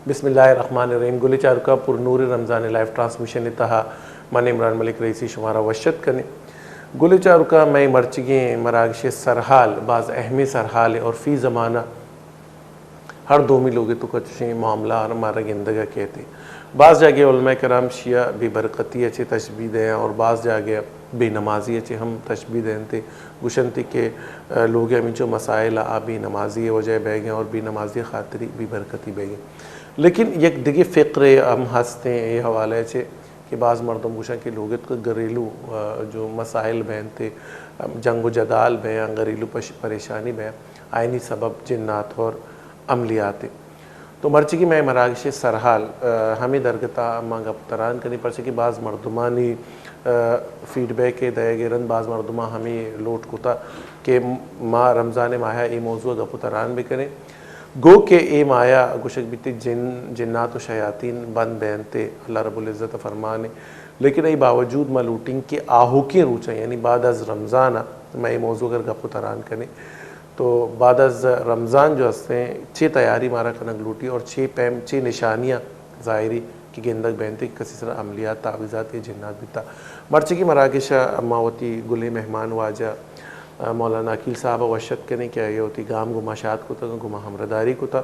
बिस्मिल्लाहिर्रहमानिर्रहीम। गुल चारुका पुरनूर Ramzan live transmission तहा मन इमरान मलिक रईसी शुमारा वशत कने गुल चारुका मई मरचगे मरागश सरहाल बाज़ अहमी सरहाल और फ़ी ज़माना हर दोमी लोग तो कुछ मामला और मारा गिंदगा कहते बाज़ जागे उलमा कराम शिया बेबरकती अच्छे तशबी दें और बाज़ जागे बेनमाजी अच्छे हम तशबी दें थे गुशनती के लोग हमें जो मसाइल आ बेनमाजी वजह बह और बेनमाजी खातरी बेबरकती बह लेकिन एक दिगे फ़िक्र हम हंसते हैं ये हवाले से कि बाज़ मरदम गुशा के लोग तो घरेलू जो मसाइल बहन थे जंग जदाल बह या घरेलू परेशानी बह आइनी सबब जिन्नात और अमलियात तो मर्ची की मैं मरागश सरहाल हमें दरगता मांग तरान करनी पर्चे कि बाज़ मरदमानी फ़ीडबैक के दया गिरन बाज़ मरदमा हमें लोट कुता कि माँ रमज़ान माह ए मौजू गप तरान भी करें गो के ए माया गुशक बीती जिन्नात व शयातीन बंद बैनते अल्लाह रब्बुल इज़्ज़त फरमाने लेकिन ये बावजूद मलूटिंग के आहुकी रूचा यानी बाद अज़ रमज़ान मैं ये मौजू अगर गप तरान करें तो बाद अज़ रमज़ान जो हंसते छः तैयारी मारा कनक लूटी और छः निशानियाँ ज़ाहिरी की गेंदक बहनती किसी तरह अमलियात तावीज़ात या जिन्नात बिता मर्ची की मराकश अम्मावती गुले मेहमान वाजा मौलाना अकील साहब वशत के नहीं क्या ये होती गाम गुमाशात को था गुमा हमरदारी को था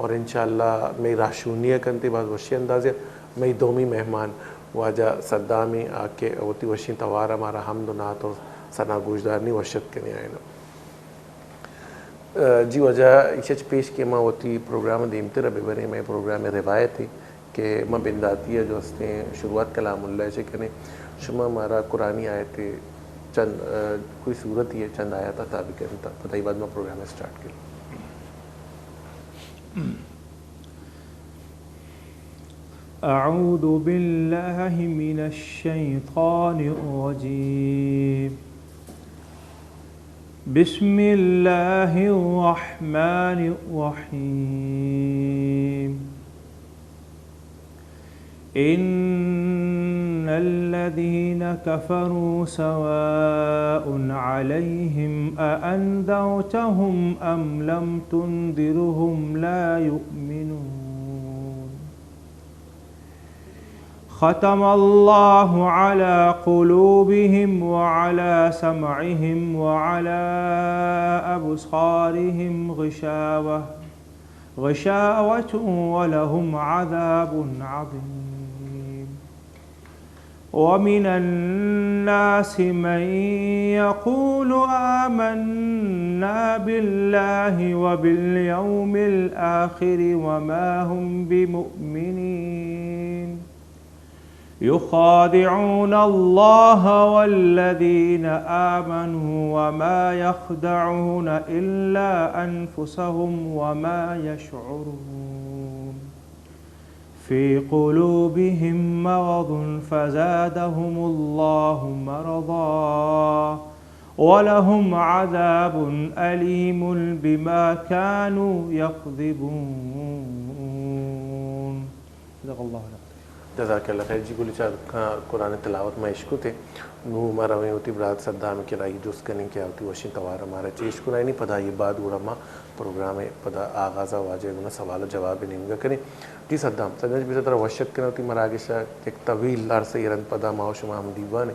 और इंशाअल्लाह मैं राशूनिया करती बात वशी अंदाज़े मैं दोमी मेहमान वाजा सद्दामी आके होती वशी तवार हमारा हमद नात और सना गुजदारनी वशत के नहीं आए ना जी वजह इसे पेश के माँ होती प्रोग्राम दीमते रबे बने मैं प्रोग्राम में रिवायत थी कि माँ बिंदाती जो हंसते हैं शुरुआत कलामुल्लाह से करें शुमा हमारा कुरानी आए थे चंद कोई सूरत ही है चंद आया था ताबी करता पता ही बाद में प्रोग्राम स्टार्ट किया अऊज़ु बिल्लाहि मिनश शैतानिर रजीम बिस्मिल्लाहिर रहमानिर रहीम इन्नल्लज़ीन कफ़रू सवाउन अलैहिम अअन्ज़रतहुम अम लम तुन्ज़िरहुम ला युमिनून ख़तमल्लाहु अला क़ुलूबिहिम व अला समइहिम व अला अब्सारिहिम ग़िशावतुन व लहुम अज़ाबुन अज़ीम व मिनन्नासि मन यक़ूलु आमन्ना बिल्लाहि व बिल यौमिल आख़िर व मा हुम बिमुमिनीन युख़ादिऊन अल्लाह वल्लज़ीन आमनू व मा यख़दऊन इल्ला अनफुसहुम व मा यशऊरून फ़ी क़ुलूबिहिम मरदुन फ़ज़ादहुमुल्लाहु मरदा व लहुम अज़ाबुन अलीमुन बिमा कानू यकज़िबून। जज़ाकल्लाह खैर जी गुल चारुका कुरान तिलावत में इश्क थे नू हमारा में होती बरात सद्दाम की राई जुस करने क्या होती वशी तवार हमारा चेश को नहीं पता ये बात उड़मा प्रोग्राम है पता आगाज़ा वाजे गुना सवाल जवाब नहीं करें जी सद्दाम सदन भी तरह वशत करना होती मरागिशा एक तवील अरसे रन पदा माओ शुमा हम दीवाने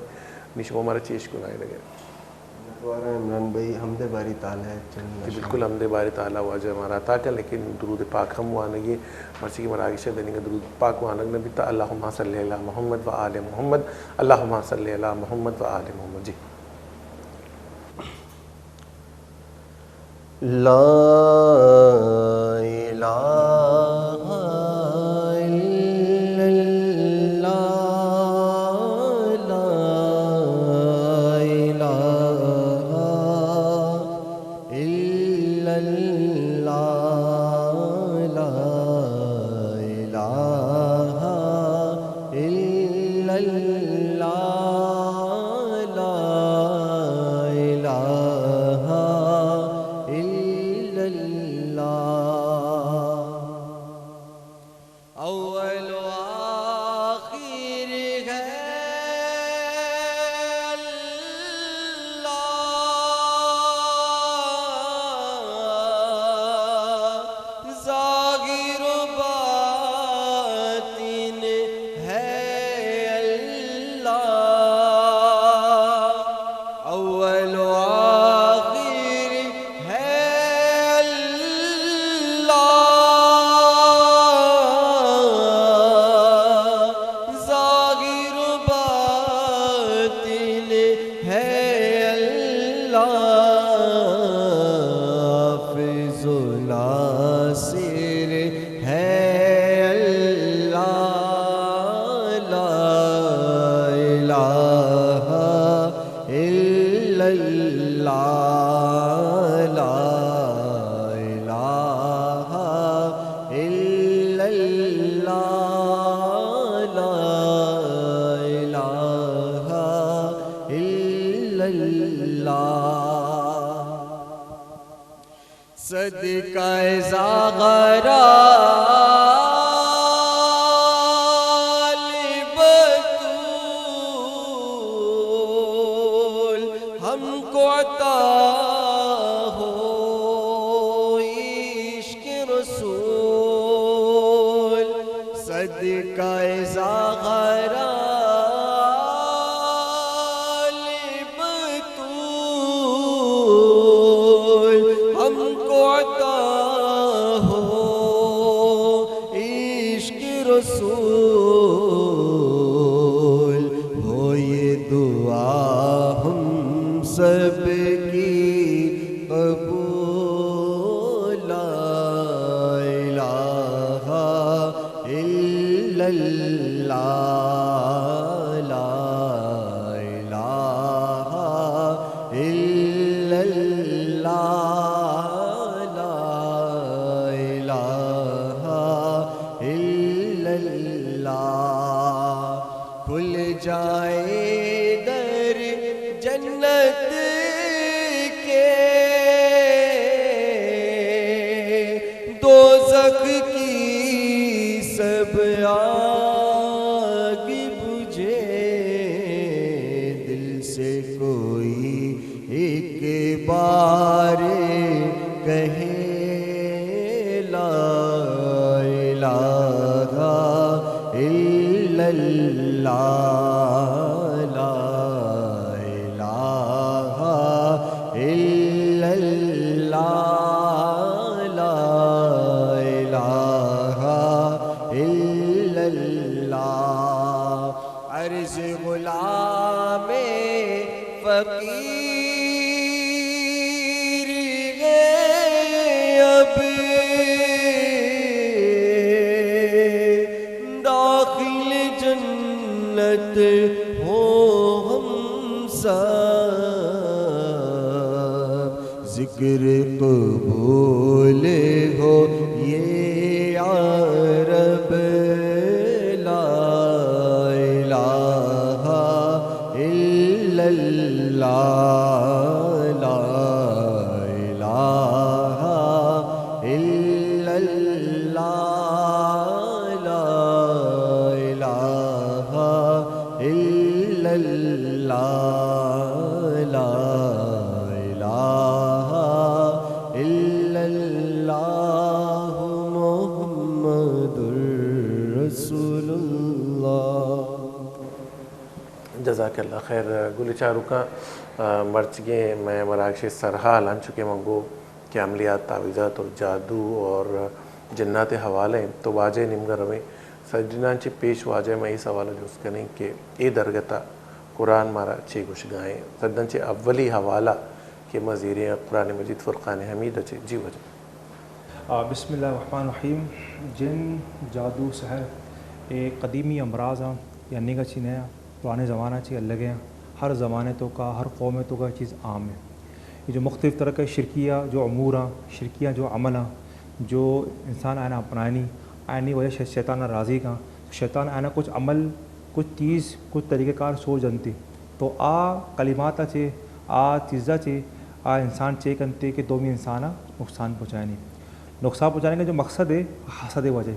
निशो हमारा चेश को नहीं लगे इमरान भाई हमदे बारी ताला है बिल्कुल हमदे बारी ताला वाज हमारा ताका लेकिन दुरूद पाक हम वाने ये मर्सी की मरागिश देने का दुरूद पाक वानग नबी ता अल्लाहुम्मा सल्ली अला मोहम्मद व आले मोहम्मद अल्लाहुम्मा सल्ली अला मोहम्मद व आले मोहम्मद जी ला इलाहा इल्लल्लाह है अल्लाह, हाफिज़ु नासिर है अल्लाह, ला इलाहा इल्लल्लाह, ला इलाहा इल्लल्लाह, ला इलाहा इल्लल्लाह। सदक़ाए ज़ाग़रा बतूल हमको अता हो, इश्क़ रसूल। सदक़ाए ज़ाग़रा बतूल हमको अता हो, इश्क़ रसूल। हो ये दुआ हम सब की कबूल, ला इलाहा इल्लल्लाह, ला इलाहा इल्लल्लाह, ला इलाहा इल्लल्लाह। खुल जाए दर जन्नत के, दोज़ख की सब आग बुझे, दिल से कोई एक बार कहे ला इलाहा इल्लल्लाह, ला इलाहा इल्लल्लाह, ला इलाहा इल्लल्लाह। अर्ज़ ग़ुलामे फ़क़ीर है अब, दाखिल जन्नत हो हम सब, ज़िक्र कबूल हो ये या रब, ला इलाहा इल्लल्लाह, ला इलाहा इल्लल्लाह, ला इलाहा इल्लल्लाह, ला इलाहा इल्लल्लाह, मुहम्मदुर रसूलुल्लाह। जज़ाकल्लाह खैर। गुलिचारुका मर्चगे मैं मरागश सरहाल अंचुके मंगो के अमलियात तावीज़ात और जादू और जन्नत हवाले तो वाजे निमगर रवे सजनाचे पेश वाजे में इस हवाला जो उसका नहीं कि ए दरगता कुरान मारा चे कुछ गाएँ सदनचे अव्वली हवाला के मज़ीर कुरान मजीद फ़ुरक़ान हमीद अच्छे जी वजह। बिस्मिल्लाहिर्रहमानिर्रहीम। जिन जादू सहर एक कदीमी अमराज हाँ यानी का चीन है पुराने ज़माना चे अलग हैं, हर ज़माने तो का हर कौम तो का चीज़ आम है। ये जो मुख्तलिफ़ तरह के शिरकिया जो अमूर हाँ शिरकिया जो अमल हाँ जो इंसान आना अपनानी आनी वजह शैतान राज़ी का शैतान आना कुछ अमल कुछ चीज़ कुछ तरीक़ेकार सोच जनती तो आ कलिमात चे आ चीज़ा चे आ इंसान चे करते कि दो में इंसान नुकसान पहुँचाने का जो मकसद है हसद वजह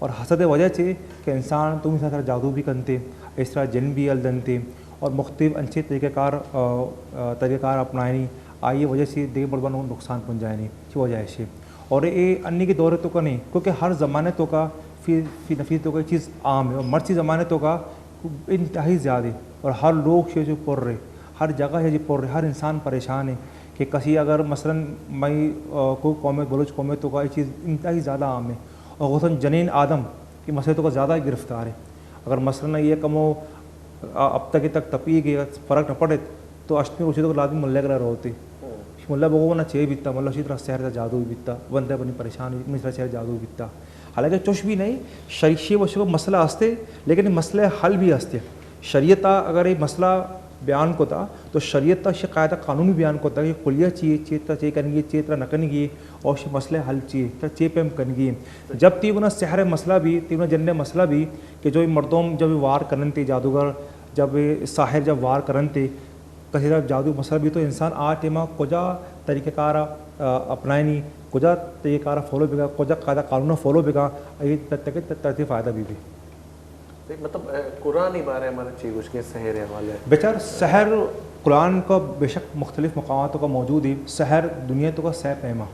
और हसद वजह चे कि इंसान तुम इस तरह जादू भी करते इस तरह जन भी अल जनते और मुख्तलिफ़ अच्छे तरीक़ेकार अपनानी आई वजह से देख बड़ नुकसान पहुँचानी की वजह से और ये अन्य के दौरे तो का नहीं क्योंकि हर ज़माने तो का फिर नफी तो का चीज़ आम है और मर्ची ज़माने तो का इंतहाई ज़्यादा और हर लोग से जो पढ़ रहे हर जगह है जो पढ़ रहे हर इंसान परेशान है कि कसी अगर मसलन मई को कौमें बलोच कौमें तो का ये चीज़ इंतहाई ज़्यादा आम है और गौसन जनीन आदम के मसले तो का ज़्यादा गिरफ्तार है। अगर मसलन ये कमो अब तक तपी गया फ़र्क न पड़े तो अष्टमी उसी तो लाजमी मुल्ला कलर होती मुल्ला बगो ना चाहिए बीतता मतलब उसी तरह शहर का जादू भी बीतता बंदे बनी परेशान इस तरह शहर जादू बीतता हालांकि चुश भी नहीं शरीशे वो मसला हंसते लेकिन मसले हल भी हंसते शरीयत अगर ये मसला बयान को था तो शरीयत से कायदा कानूनी बयान को था कि खुलिया चाहिए चेता चाहिए करेंगे चेतरा न करेंगे और ये मसले हल चाहिए तो चे पे हम करेंगे जब तीन शहर मसला भी तीन जन्ने मसला भी कि जो मर्दों जब वार करन थे जादूगर जब साहिर जब वार करन थे कहीं जब जादू मसला भी तो इंसान आ टेमा कोजा तरीक़ेकार अपनाए नहीं कोजा तरीक़ेकार फॉलो बेगा कोजा कायदा कानून फॉलो बेगा ये तरतीब फ़ायदा भी मतलब कुरान ही बारे हमारे चीज़ उसके शहर हवाले बेचार शहर कुरान का बेशक मुख्तलिफ़ मकामातों का मौजूद है शहर दुनिया तो का सह पैमा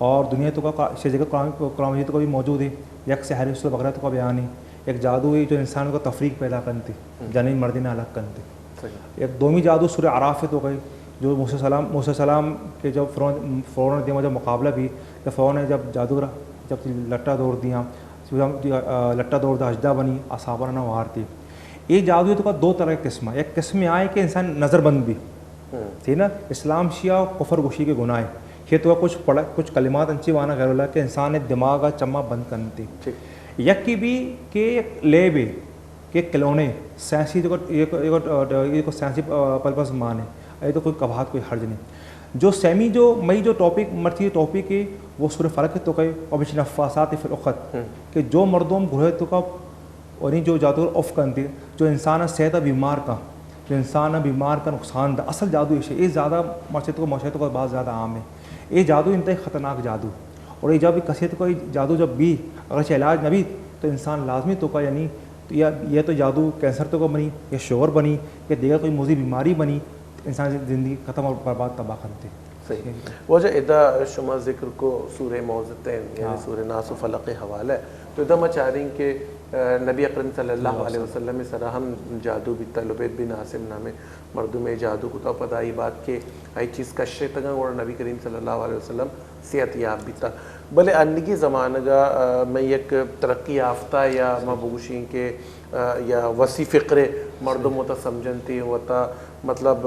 और दुनिया तो का जगह कुरान मजीद का भी मौजूद है एक शहर सूरह बकरा तो का बयान है एक जादू है जो इंसान को तफरीक पैदा करती जनी मर्दी ने अलग करती एक दोमी जादू सूरह आराफ तो गई जो मूसा सलाम के जब फ़ौरन दिया जब मुकाबला भी जब फ़ौरन ने जब जादूगर जब लट्टा दौड़ दिया लट्टा दौड़ अजदा बनी असाबा न वार थी ये जादू तो का दो तरह की किस्म एक किस्म में आए कि इंसान नज़रबंद भी थी ना इस्लाम शिया कुफर गुशी के गुनाह ये तो कुछ पढ़ा कुछ कलिमात अंची वाना गैर कि इंसान ने दिमाग का चम्मा बंद करनी थी यक की भी के ले भी के खिलौने साइंसी को साइंसी पर्पज माने ये तो कोई कबाहत कोई हर्ज नहीं जो सेमी जो मई जो टॉपिक मरती टॉपिक है वो सूरह फलक तो कहे और बिच नफ़ासात फ़िलउक़द कि जो मर्दों गुरह तो का और जो जादू ऑफ करती जो इंसान सेहत बीमार का जो इंसान बीमार का नुकसान दा असल जादू ये ज़्यादा माशरत का बहुत ज़्यादा आम है ये जादू इंतहाई ख़तरनाक जादू और ये जब कसरत को जादू जब भी अगर इलाज न भी तो इंसान लाजमी तो का यानी यह तो जादू कैंसर तो का बनी या शुगर बनी या दीगर कोई मुज़ी बीमारी बनी इंसान की ज़िंदगी ख़त्म और बर्बाद तबाह करती सही वजह इदा शुमा ज़िक्र को सूरह मौज़तैन यानी सूरह नास फलक के हवाला है तो इदा मैं चाह रही कि नबी अकरम सल्लल्लाहु अलैहि वसल्लम सरा हम जादू भी तलुबैत बिन आसिम नामे मर्दों में जादू को तो पता ही बात के आई चीज़ कश्रे तक और नबी करीम सल्लल्लाहु अलैहि वसल्लम सेहत याब भी था भले अन्नगी ज़माना का मैं एक तरक्की याफ्ता या मबूशी के या वसी फ़िक्रे मर्दों मत समझन थी वता मतलब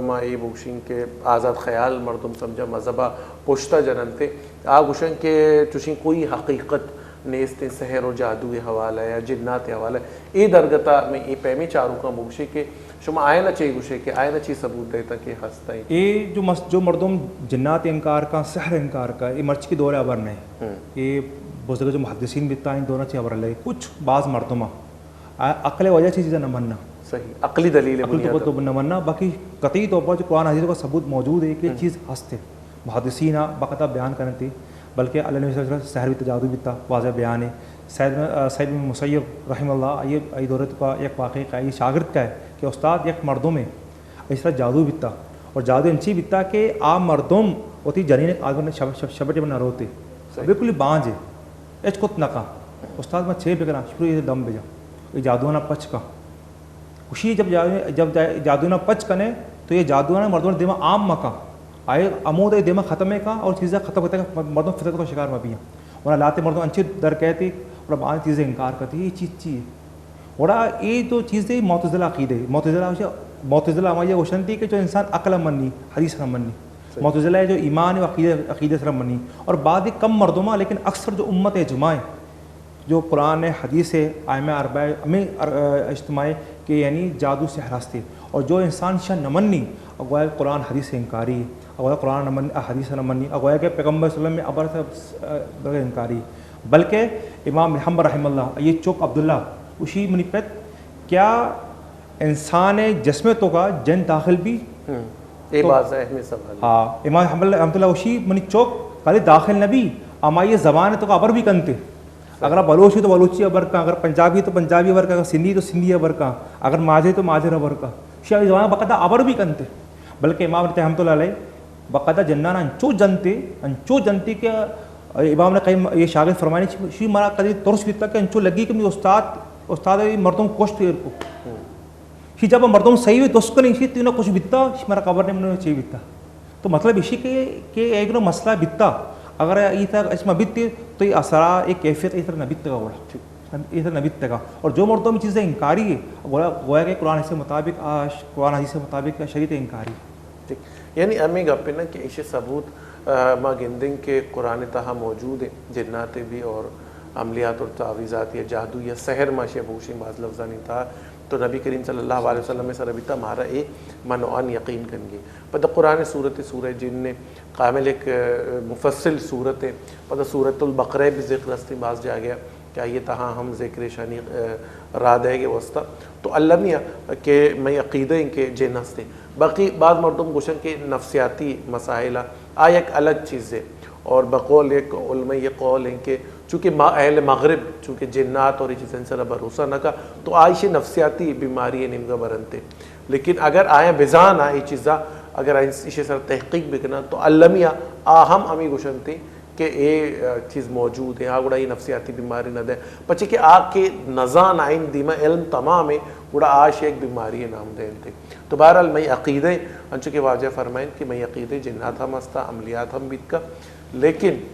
माँ ये बुशिंग के आज़ाद ख्याल मर्दम समझा मजहबा पुश्ता जनन थे आगुशन के चुशी कोई हकीकत नेस्ते सहर और जादू के हवाला या जिन्नात हवाला ये दरगता में ये पैमी चारों का मुगशे के शुमा आए ना चाहिए गुशे के आए ना चाहिए सबूत देता कि हंसता है ये जो मर्दम जिन्नात इनकार का सहर इनकार का ये मर्च की दौर अबर नहीं ये बुजुर्ग जो मुहद्दिसीन बिता इन दोनों चीज़ अबर लगे कुछ बाज़ मर्दमा अकल वजह चीज़ें न मनना सही अकली दलील तो न मनना बाकी कतई तौर पर जो कुरान हदीस का सबूत मौजूद है कि चीज़ हंसते मुहद्दिसीन बाकायदा बयान करने थी बल्कि अल्लाह नबी सल्लल्लाहु अलैहि वसल्लम सहर भी जादू भी था वाज़ह बयान है सैयद बिन मुसय्यब रहमतुल्लाह ये दौरत का एक वाक़ई का ये शागिर्द का है कि उस्ताद एक मर्दों में इस तरह जादू बिता और जादू इंची बिता के आ मर्दों होती जनी ने आदमी ने शबट बना रोते बिल्कुल बाँझ है एच खुद नका उस्ताद मैं 6 बिगना शुरू ये दम भेजा ये जादू ना पच का खुशी जब जादू ना पच कने तो ये जादू ना मर्दों ने दिमा आम मका आए अमोद दिमा ख़त्म है का और चीज़ें ख़त्म होते हैं मर्दों फितरत का शिकार में भी हैं और लाते मर्दों अच्छी दर कहती और बाकी चीज़ें इनकार करती ये चीज़ चाहिए और ये तो चीज़ें मोतज़िला अक़ीदे मोतज़िला हमारी क्वेश्चन थी कि जो इंसान अक़ल मन्नी हदीस न मन्नी मोतज़िला जो ईमान अक़ीदे से मन्नी और बाद कम मर्दों लेकिन अक्सर जो उम्मत इजमाए जो कुरान हदीस आयम अरबा में इज्तिमाई के यानी जादू से हरासते और जो इंसान शाह न मन्नी अगवाया कुरान हदीस से इनकारी अगवाया कुरान न मन्नी हदीस न मन्नी अगवाया के पैगम्बर सल्लल्लाहु अलैहि वसल्लम में अबर से इनकारी बल्कि इमाम रहम रहमतुल्लाह ये चौक अब्दुल्ला उसी मुनिपत क्या इंसान जिस्म तो का जन दाखिल भी हाँ इमाम रहमतुल्लाह उसी मनी चौक खाली दाखिल नबी अमा ये ज़बान तो का अबर भी कनते अगर बलोच हो तो बलोची अबर का अगर पंजाबी तो पंजाबी अबर का अगर सिंधी तो सिंधी अबर का अगर माजरे तो माजर अबर का शाह जवान बाकायदा अबर भी कनते बल्कि इमाम रहमतुल्लाह अलैह बाकायदा जन्नाना अंचो जनते के इमाम ने कहीं ये शागिर्द फरमानी शी मारा कभी तुरस भी तक अंचो लगी कि उस्ताद मर्दों कोश्त को शी जब मर्दों सही हुई दोस्त को नहीं शी तीनों कुछ बिता मारा कबर ने चाहिए बिता तो मतलब इसी के एक मसला बिता अगर ये था इसमें बितती तो ये असरा एक कैफियत इस तरह न बित का बड़ा इस नबी तक। और जो मर्दों में चीज़ें इनकारी है गोया के कुरान से मुताबिक कुरान हदीस से मुताबिक शरीयत इनकारी। ठीक, यानी अमी गप्पे ना कि इसे सबूत माँ गिंदिंग के कुरान तहा मौजूद है जिन्नाते भी और अमलियात और तावीज़ात या जादू या सहर माशे भूशी बाज लफ्ज़ा नहीं था तो नबी करीम सल्लल्लाहु अलैहि वसल्लम में सरबिता मारा ए मनोअन यकीन करेंगे पद कुरान सूरत जिन कामिल एक मुफस्सिल सूरत है पद सूरतुल बकरा भी ज़िक्र अस्ती बाज जा गया क्या ये तहाँ हम ज़िक्र शानी राद है कि वस्ता तो अल्लामिया के मैं अक़ीदे के जिन्नस थे बाकी बाद मर्दम गुशन के नफ्सियाती मसाइल आ एक अलग चीज़ है और बकौल एक उलमा ये कौल है कि चूँकि अहल मगरब चूँकि जिन्नात और चीज़ें से भरोसा न का तो आयश नफ्सियाती बीमारी है निमगा बरनते लेकिन अगर आया बेजान आए चीज़ा अगर इसे सर तहकीक बिकना तो अल्लमिया आहम अमी गुशन थे कि ये चीज़ मौजूद है गुड़ा ये नफ्सियाती बीमारी न दे पचे कि आग के नज़ान आइन दीमा इल्म तमाम है गुड़ा आश एक बीमारी है नाम देन थे तो बहरहाल मैं अक़ीदे अंचु के वाजह फरमाइन कि मैं अक़ीदे जिन्नात हम हस्ता अमलियात हम बीत का लेकिन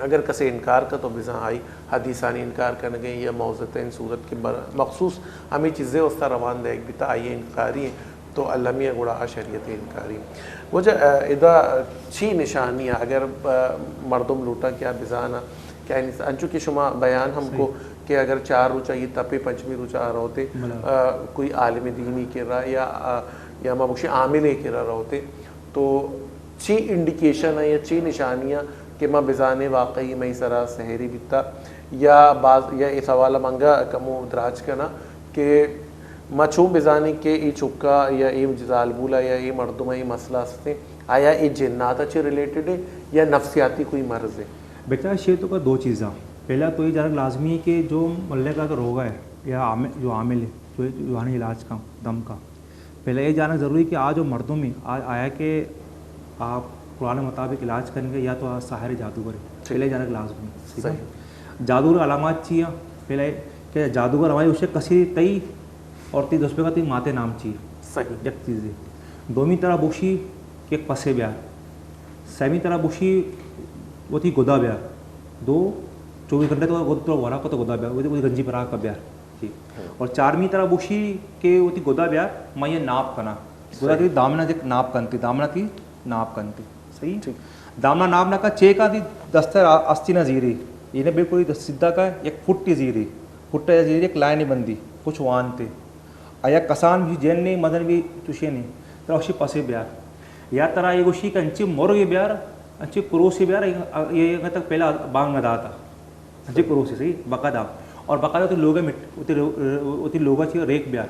अगर कसे इनकार का तो बिज़ा आई हदीसानी इनकार करने गए या मौज़तैन सूरत के मखसूस हमें चीज़ें उसका रवान देख भी आइए इनकारी हैं तो अल्लमिया गुड़ा शरीयत इनकारी वजह इदा छी निशानियाँ अगर मर्दम लूटा क्या बिज़ाना क्या अंचु की शुमा बयान हमको कि अगर 4 रोज़ा ये तपे पंचमी रोज़ा होते कोई आलिम दीनी के रहा या मबुशी आमिल के रहा होते तो ची इंडिकेशन है या ची निशानियाँ कि माँ बिज़ाने वाकई मई सरा सहरी बिता या बाज या इस हवाला मंगा कमो दराज करना कि मछू बिज़ाने के ई चुक्का या ई जालबूला या ई मर्दुमा ई मसला से आया ये जिन्नात अच्छे रिलेटेड है या नफ्सियाती कोई मर्ज़ है बेटा शेतों का 2 चीज़ें पहला तो ये जानक लाजमी है कि जो मल्ले का रोग है या जो आमिल है जो रूहानी इलाज का दम का पहला ये जानना ज़रूरी कि आज जो मर्दों में आज आया कि आप कुरान मुताबिक इलाज करेंगे या तो साहिर जादूगर पहले जानक लाजमी ठीक है जादूगर अलामत चाहिए पहले कि जादूगर हमारी उसे कसी तई और ती दोस्त का ती माते नाम चाहिए सही एक चीज़ है दोमी तरह बुशी के पसे ब्यार सैमी तरह बुशी वो थी गोदा ब्यार 24 घंटे तो वरा को तो गोदा ब्यार वो गंजी परा का ब्यार ठीक और 4वीं तरह बुशी के वो थी गोदा ब्यार मैं ये नाप कना गोदा थी दामना जे नाप कनती दामना थी नाप कनती सही दामना नाप ना का 6 का थी दस्तर अस्ती ना जीरी इन्हें बिल्कुल सीधा का एक फुट्टी जीरी फुट्टा जीरी एक लाइन बंदी कुछ वान थे आया कसान भी जैन नहीं मदन भी तुषे नहीं तो अशी पसे ब्यार या तरह ये गोशी का अंची मोर ये ब्यार अंची कुरोसी ब्यार ये तक पहला बांग नदा था अंची कुरोसी सही बकादा और बकादा तो लोग उती लोग चाहिए रेक ब्यार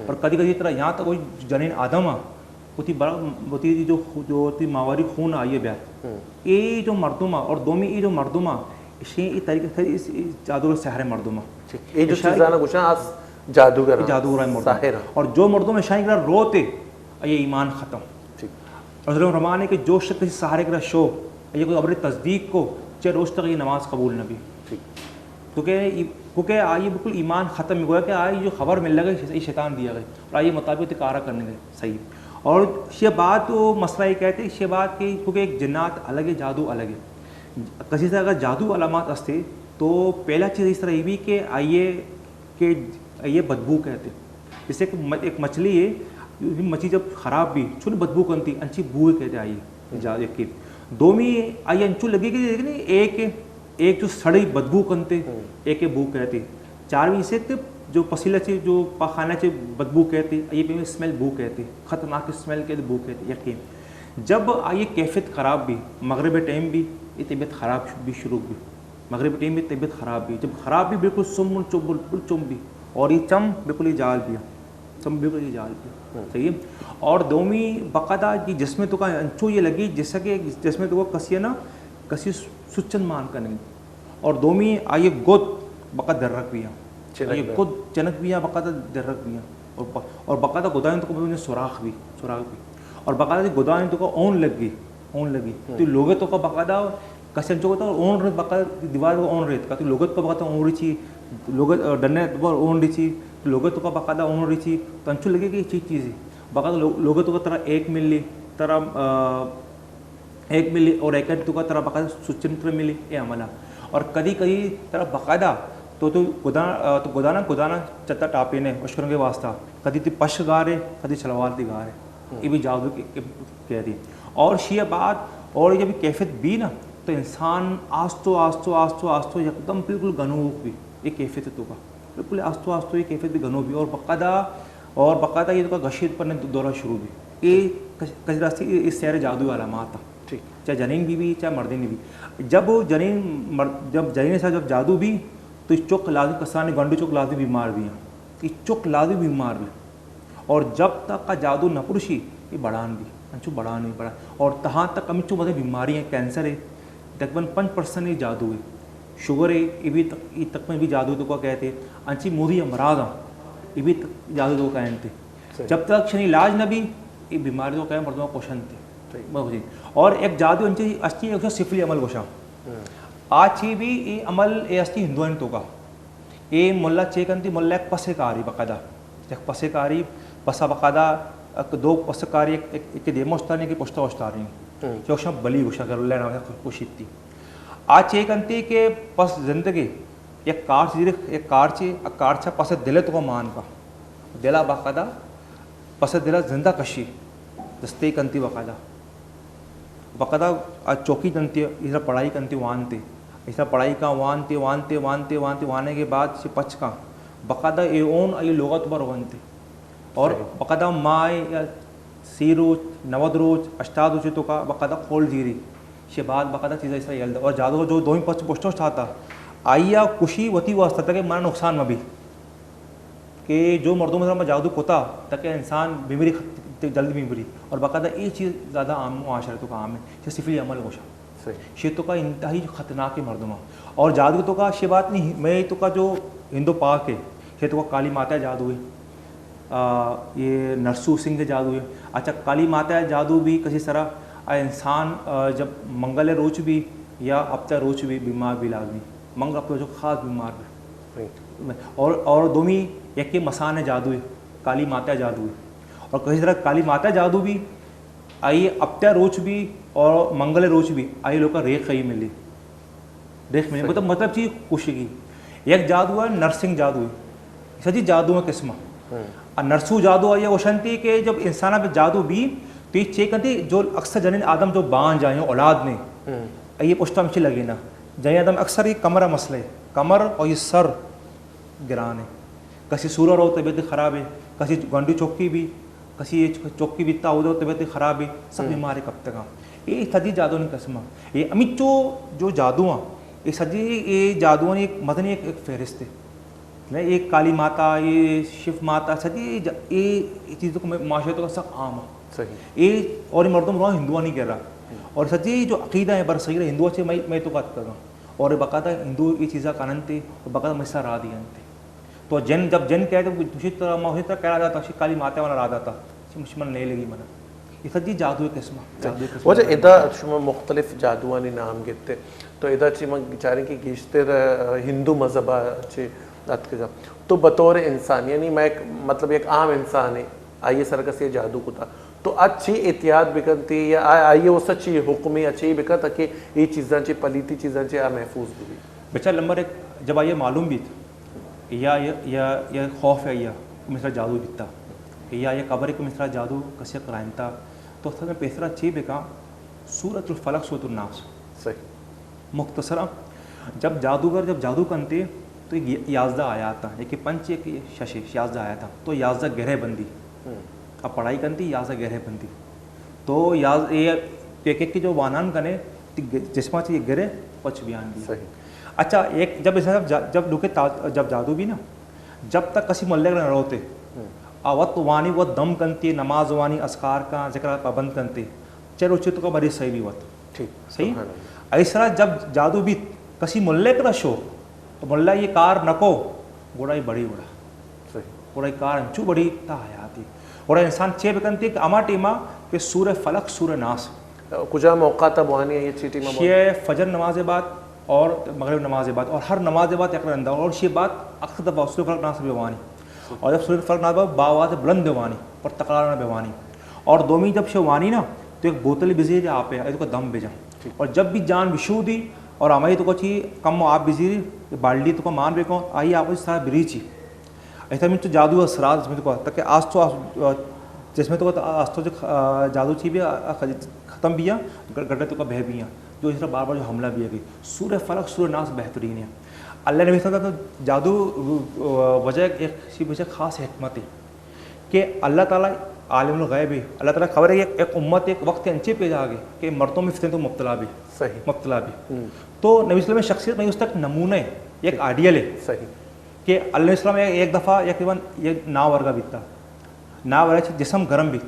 और कभी कभी तरह यहाँ तक कोई जनीन आदम आ उती बड़ा उती जो मावारी खून आई है ब्यार ये जो मर्दुमा और दोमी ये जो मर्दुमा इसे इस तरीके से इस जादूगर सहरे मर्दुमा ये जो चीज़ाना कुछ आज जादूगर मर्दुमा और जो मर्दों में शाही रोते ये ईमान ख़त्म और रमान है कि जो शख्स सहारे का शो ये कोई अपनी तस्दीक को चाहे रोज़ तक ये नमाज कबूल न भी क्योंकि ये बिल्कुल ईमान ख़त्म हुआ कि आई जो खबर मिल लगा ये शैतान दिया गया और आइए मुताबिक कारा करने गए सही और ये बात तो मसला ये कहते ये बात कि क्योंकि एक जिन्नात अलग है जादू अलग है किसी से अगर जादू अलामत असते तो पहला चीज़ इस तरह ये भी कि आइए कि ये बदबू कहते जैसे एक मछली है मछली जब ख़राब भी छुन बदबू करती अंची बू कहते आइए जादू की दोमी आइए अंचू लगेगी एक एक जो सड़ी बदबू करते एक बू कहती 4वीं से जो पसीला से जो पाखाना से बदबू कहती ये पे स्मेल बू कहती ख़तरनाक स्मेल के बू कहती यकीन जब आइए कैफियत ख़राब भी मगरिब टाइम भी ये तबीयत ख़राब भी शुरू भी मगरिब टाइम में तबीयत ख़राब भी जब ख़राब भी बिल्कुल सुम चुम भी और ये चम बिल्कुल ये जाल भी चम बिल्कुल ये जाल भी सही है और दोमी बाकायदा कि जिसमें तो का अंचो ये लगी जैसा कि जिसमें तो कसी है ना कसी सुचन मान का नहीं और दोमी आइए गोद बका दर्रक भी ये खुद चनक भी यहाँ बकायदा दर्रक भी हैं और बकायदा गोदान तो को सुराख भी और बकायदा गोदान तो का ओन लगी तो लोगे तो का बकायदा कसन जो होता है ओन बकायदा दीवार को ओन रेत का तो लोगत का बकायदा ओन रही लोग डरने ओन रही लोगे तो का बकायदा ओन रही तो अंचू लगे कि चीज़ है बकायदा लोगे तो का तरह 1 मिली तरह 1 मिली और 1 तो का तरह बकायदा सुचंत्र मिली ये अमला और कभी कभी तरह बकायदा तो गुदाना चत्ता टापे ने उश्कर के वास्ता कदी ती पश गारे कदी छलवार ती गारे ये भी जादू कह दी। और ये बात और जब कैफियत भी ना तो इंसान आस्तो आस्तो आस्तो आस्तो एकदम बिल्कुल गनूक भी ये कैफियत तो का बिल्कुल आस्तो आस्तो ये कैफियत भी गनूक भी और बकायदा ये तो का गशीद पर दौरा शुरू भी ये कजरास्ती इस सैर जादू अलामात था। ठीक, चाहे जनीन भी चाहे मर्दिनी भी। जब जनीन से जब जादू भी तो इस चौक लाजमी कसाने गंडू चौक लाजमी बीमार भी हैं, इस चौक लाजमी बीमार भी। और जब तक का जादू नपुरुषी ये बढ़ान भी अंचू बढ़ान नहीं बढ़ा और तहाँ तक अमिचू मतलब बीमारी है, कैंसर है तकरीबन 5% ये जादू है, शुगर है ये भी तक में भी जादू तो को कहते हैं, अंची मूरी अमराज ये भी जादू तो कहते। जब तक शनि इलाज न भी ये बीमारी तो कहे मर्दों क्वेश्चन थे। और एक जादू अंची अस्ती एक सिफली अमल गोशा आज ही भी ये अमल ये अस्ती हिंदुआन तो का ये मुल्ला चेकंती मुल्ला एक पसेकारी बकायदा एक पसेकारी पसा बकायदा दो पसकारी एक देमोस्तानी की पोस्टा ओस्तानी जो शब बली गोशा कर लेना खुशी थी आज चेकंती के पस जिंदगी एक कार छा पस दिले तो मान का दिला बाकायदा पस दिला जिंदा कशी दस्ते कंती बाकायदा आज चौकी कंती इस पढ़ाई कंती वानते इस पढ़ाई का वानते वाने के बाद से पच का बाकायदा ये ओन ये लोग तो बनते और बाकायदा माए या सी रोज नवद रोज अष्टाद रोज तो का बाकायदा खोल जीरी से बाद बाकायदा चीज़ें ऐसा यल्द और जादू जो दो ही पोस्टों था आइया खुशी वती वास्ता तक माना नुकसान में भी कि जो मर्दों में जादू कोता ताकि इंसान बीमारी जल्दी बीमारी और बाकायदा ये चीज़ ज़्यादा आम मुआशरतों का आम है जैसे सिफली अमल गोशा शेतों का इंतहाई खतरनाक है मर्दों और जादू तो का ये बात नहीं मैं तो का जो हिंदू पाक है शेतों का काली माता जादू है ये नरसू सिंह के जादू है। अच्छा काली माता जादू भी किसी तरह इंसान जब मंगल रोज भी या हफ्ता रोज भी बीमार भी लाजमी मंगल हफ्ते जो खास बीमार भी और दोमी एक के मसान जादू है काली माता जादू है और किसी तरह काली माता जादू भी आई हफ्ता रोज भी और मंगल रोज भी आई लोग का रेख ही मिली मतलब चीज़ खुशी की एक जादू है नरसिंह जादू है सजी जादू है किस्म नरसू जादू है ये ओशंती के जब इंसान पे जादू भी तो ये चेक करती जो अक्सर जनीन आदम जो बांझ जाए औलाद ने ये पुष्टा मिची लगे ना जय आदम अक्सर ये कमरा मसले कमर और ये सर गिरान है कसी सूरर हो तबीयत ख़राब है कसी गंडू चौकी भी कसी ये चौकी भी हो तबीयत ख़राब है सब बीमार है कब तक ये सजी जादू नहीं कसमा ये अमित जो जादू ये सजी ये जादू एक मदनी एक फहरिस्त है एक काली माता ये शिव माता सजी ये चीज़ों को माशरे का सब आम है सही ये और मर्दों में हिंदुआ नहीं कह रहा और सच्ची जो अकीदा है बरसगीर हिंदुआ से मैं तो बात कर रहा हूँ और बाकायदा हिंदू ये चीज़ा कानन थे और बाकायदा मिसा रा दिया थे तो जब जन कहते दूसरी तरह कह रहा था काली माता वाला रा था मुश्मन नहीं लगी मना ये सच्ची जादू किस्म वजह इदा शुमा मुख्तलिफ जादुआनी नाम गिरते तो इदा ची मैं बेचारे की गिश्तर हिंदू मजहबा ची अतका तो बतौर इंसान यानी मैं मतलब एक आम इंसान है आइए सरकस ये जादू को था तो अच्छी एहतियात बिकती या आइए वो सच्ची हुक्मी अच्छी बिकत कि ये चीज़ां पलीती चीज़ां आ महफूज भी बच्चा नंबर एक जब आइए मालूम भी था या खौफ है या मिसरा जादू बिकता या ये कबर को मिसरा जादू कसे कराइनता तो असल में पेसरा अच्छी बेका सूरतुल फलक सूरतुल नास सही मुख्तसरा जब जादूगर जब जादू करते तो याजदा आया था एक पंच एक शशि याजदा आया था तो याजदा गहरे बंदी अब पढ़ाई करती याजदा गहरे बंदी तो याज ये एक की जो वानान कने जिसमा से ये गहरे पच बयान दी सही। अच्छा एक जब ऐसा जब डुके जब जादू भी ना जब तक कसी मल्ले न रोते अवत वानी वह दम करती नमाज वानी अस्कार का जिक्र पाबंद करते चलो चित्त का बड़ी सही भी वत ठीक सही ऐसा जब जादू भी कसी मुल्ले का शो तो मुल्ला ये कार नको गुड़ाई बड़ी गुड़ा सही गुड़ाई कार अंचू बड़ी ता हयाती और इंसान चे बेकनती कि अमा टीमा के सूर्य फलक सूर्य नास कुछ मौका तब वानी ये चीटी में ये फजर नमाज बाद और मगरिब नमाज बाद और हर नमाज बाद एक अंदा और ये बात अक्सर दफा सूर्य फलक नास बेवानी और जब सूर्य फलक नास बावाज बुलंद बेवानी और तकरार बेवानी और दोमी जब शेवानी ना तो एक बोतल बिजे आप है तो दम भेजा और जब भी जान विशु दी और हमारी तो कुछ कम आप बिजी बाल्टी तो मान बेको आई आप सारा ब्रीच ही ऐसा में तो जादू असरार जिसमें तो तक आज तो जिसमें तो आज तो जो जादू थी भी ख़त्म भी है गड्ढे तो का बह भी है जो इस तरह बार बार जो हमला भी है कि सूर्य फलक सूर्य नाश बेहतरीन है अल्लाह ने तो जादू वजह एक वजह ख़ास हिकमत है कि अल्लाह ताला आलिमुल गैब है अल्लाह ताला खबर है एक उम्मत एक वक्त अंचे पे जा गए कि मर्दों में फितने तो मुब्तला भी सही मुब्तला भी तो नबी वसल्लम में शख्सियत नहीं उस तक नमूने एक आइडियल है सही कि अल्लाह वसल्लम एक दफ़ा यकरीबन ये ना वर्गा बीतता ना वर्गा जिसम गर्म भी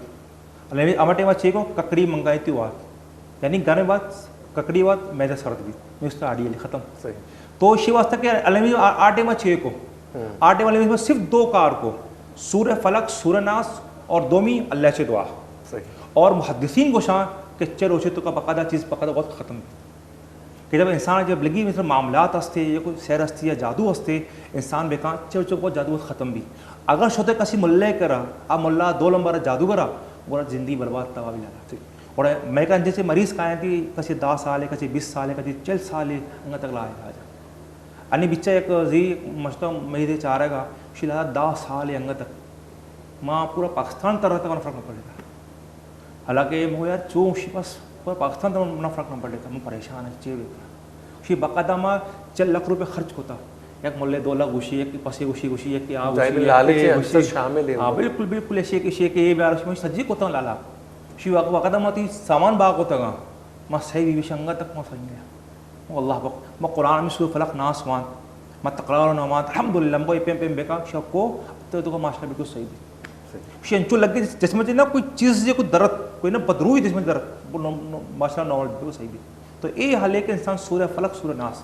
अल्लाह अमटे में छे को ककड़ी मंगाई थी वात यानी गर्म बात ककड़ी बात मैदा सर्द भी उसका आइडियल ख़त्म सही तो इसी वास्ते के अल्लाह आटे में छे को आटे वाले में सिर्फ 2 कार को सूर्य फलक सूर्य नास और दोमी अल्लाह से दुआ सही और मुहद्दिसीन को शान के चलो तो का बकायदा चीज़ बकायदा बहुत ख़त्म कि जब इंसान जब लगी मतलब मामलात हस्ते या कोई सैर हस्ती या जादू हस्ते इंसान बेकार चल बहुत जादू ख़त्म भी अगर शोते कसी मुल्ले करा अब मुल्ला 2 नंबर जादू करा वो ज़िंदगी बर्बाद तवा भी लगा और मैं कहा जैसे मरीज़ का थी कसी 10 साल है कसी 20 साल है कसी 40 साल है अंग तक लाया अनि बिच्चा एक जी मस्ता मेरे चारेगा शिला 10 साल है अंग तक माँ पूरा पाकिस्तान तरह तक फ़र्क न पड़ेगा हालांकि मैं यार चो उसी पास पूरा पाकिस्तान तक ना फ़र्क न पड़ेगा मैं परेशान है चेवे उसी बाकायदा माँ 4 लाख रुपये खर्च होता एक मुल्ले 2 लाख घुसी एक पसे घुसी एक शामिल है हाँ बिल्कुल बिल्कुल ऐसे ये बार उसमें सज्जी कोता लाला शी बाकायदा माँ ती सामान बाग होता गा माँ सही भी शंगा तक माँ सही गया अल्लाह बक मैं कुरान में सूरह फलक नास मान मैं तकरार नमाज अल्हम्दुलिल्लाह मैं पेम पेम बेका शक को तो माशा बिल्कुल सही भी शेंचो लग गई जिसमें ना कोई चीज़ कोई दर्द कोई ना बदरू जिसमें दर्द माशा नॉवल बिल्कुल सही भी तो ये हाल है कि इंसान सूर्य फलक सूर्य नास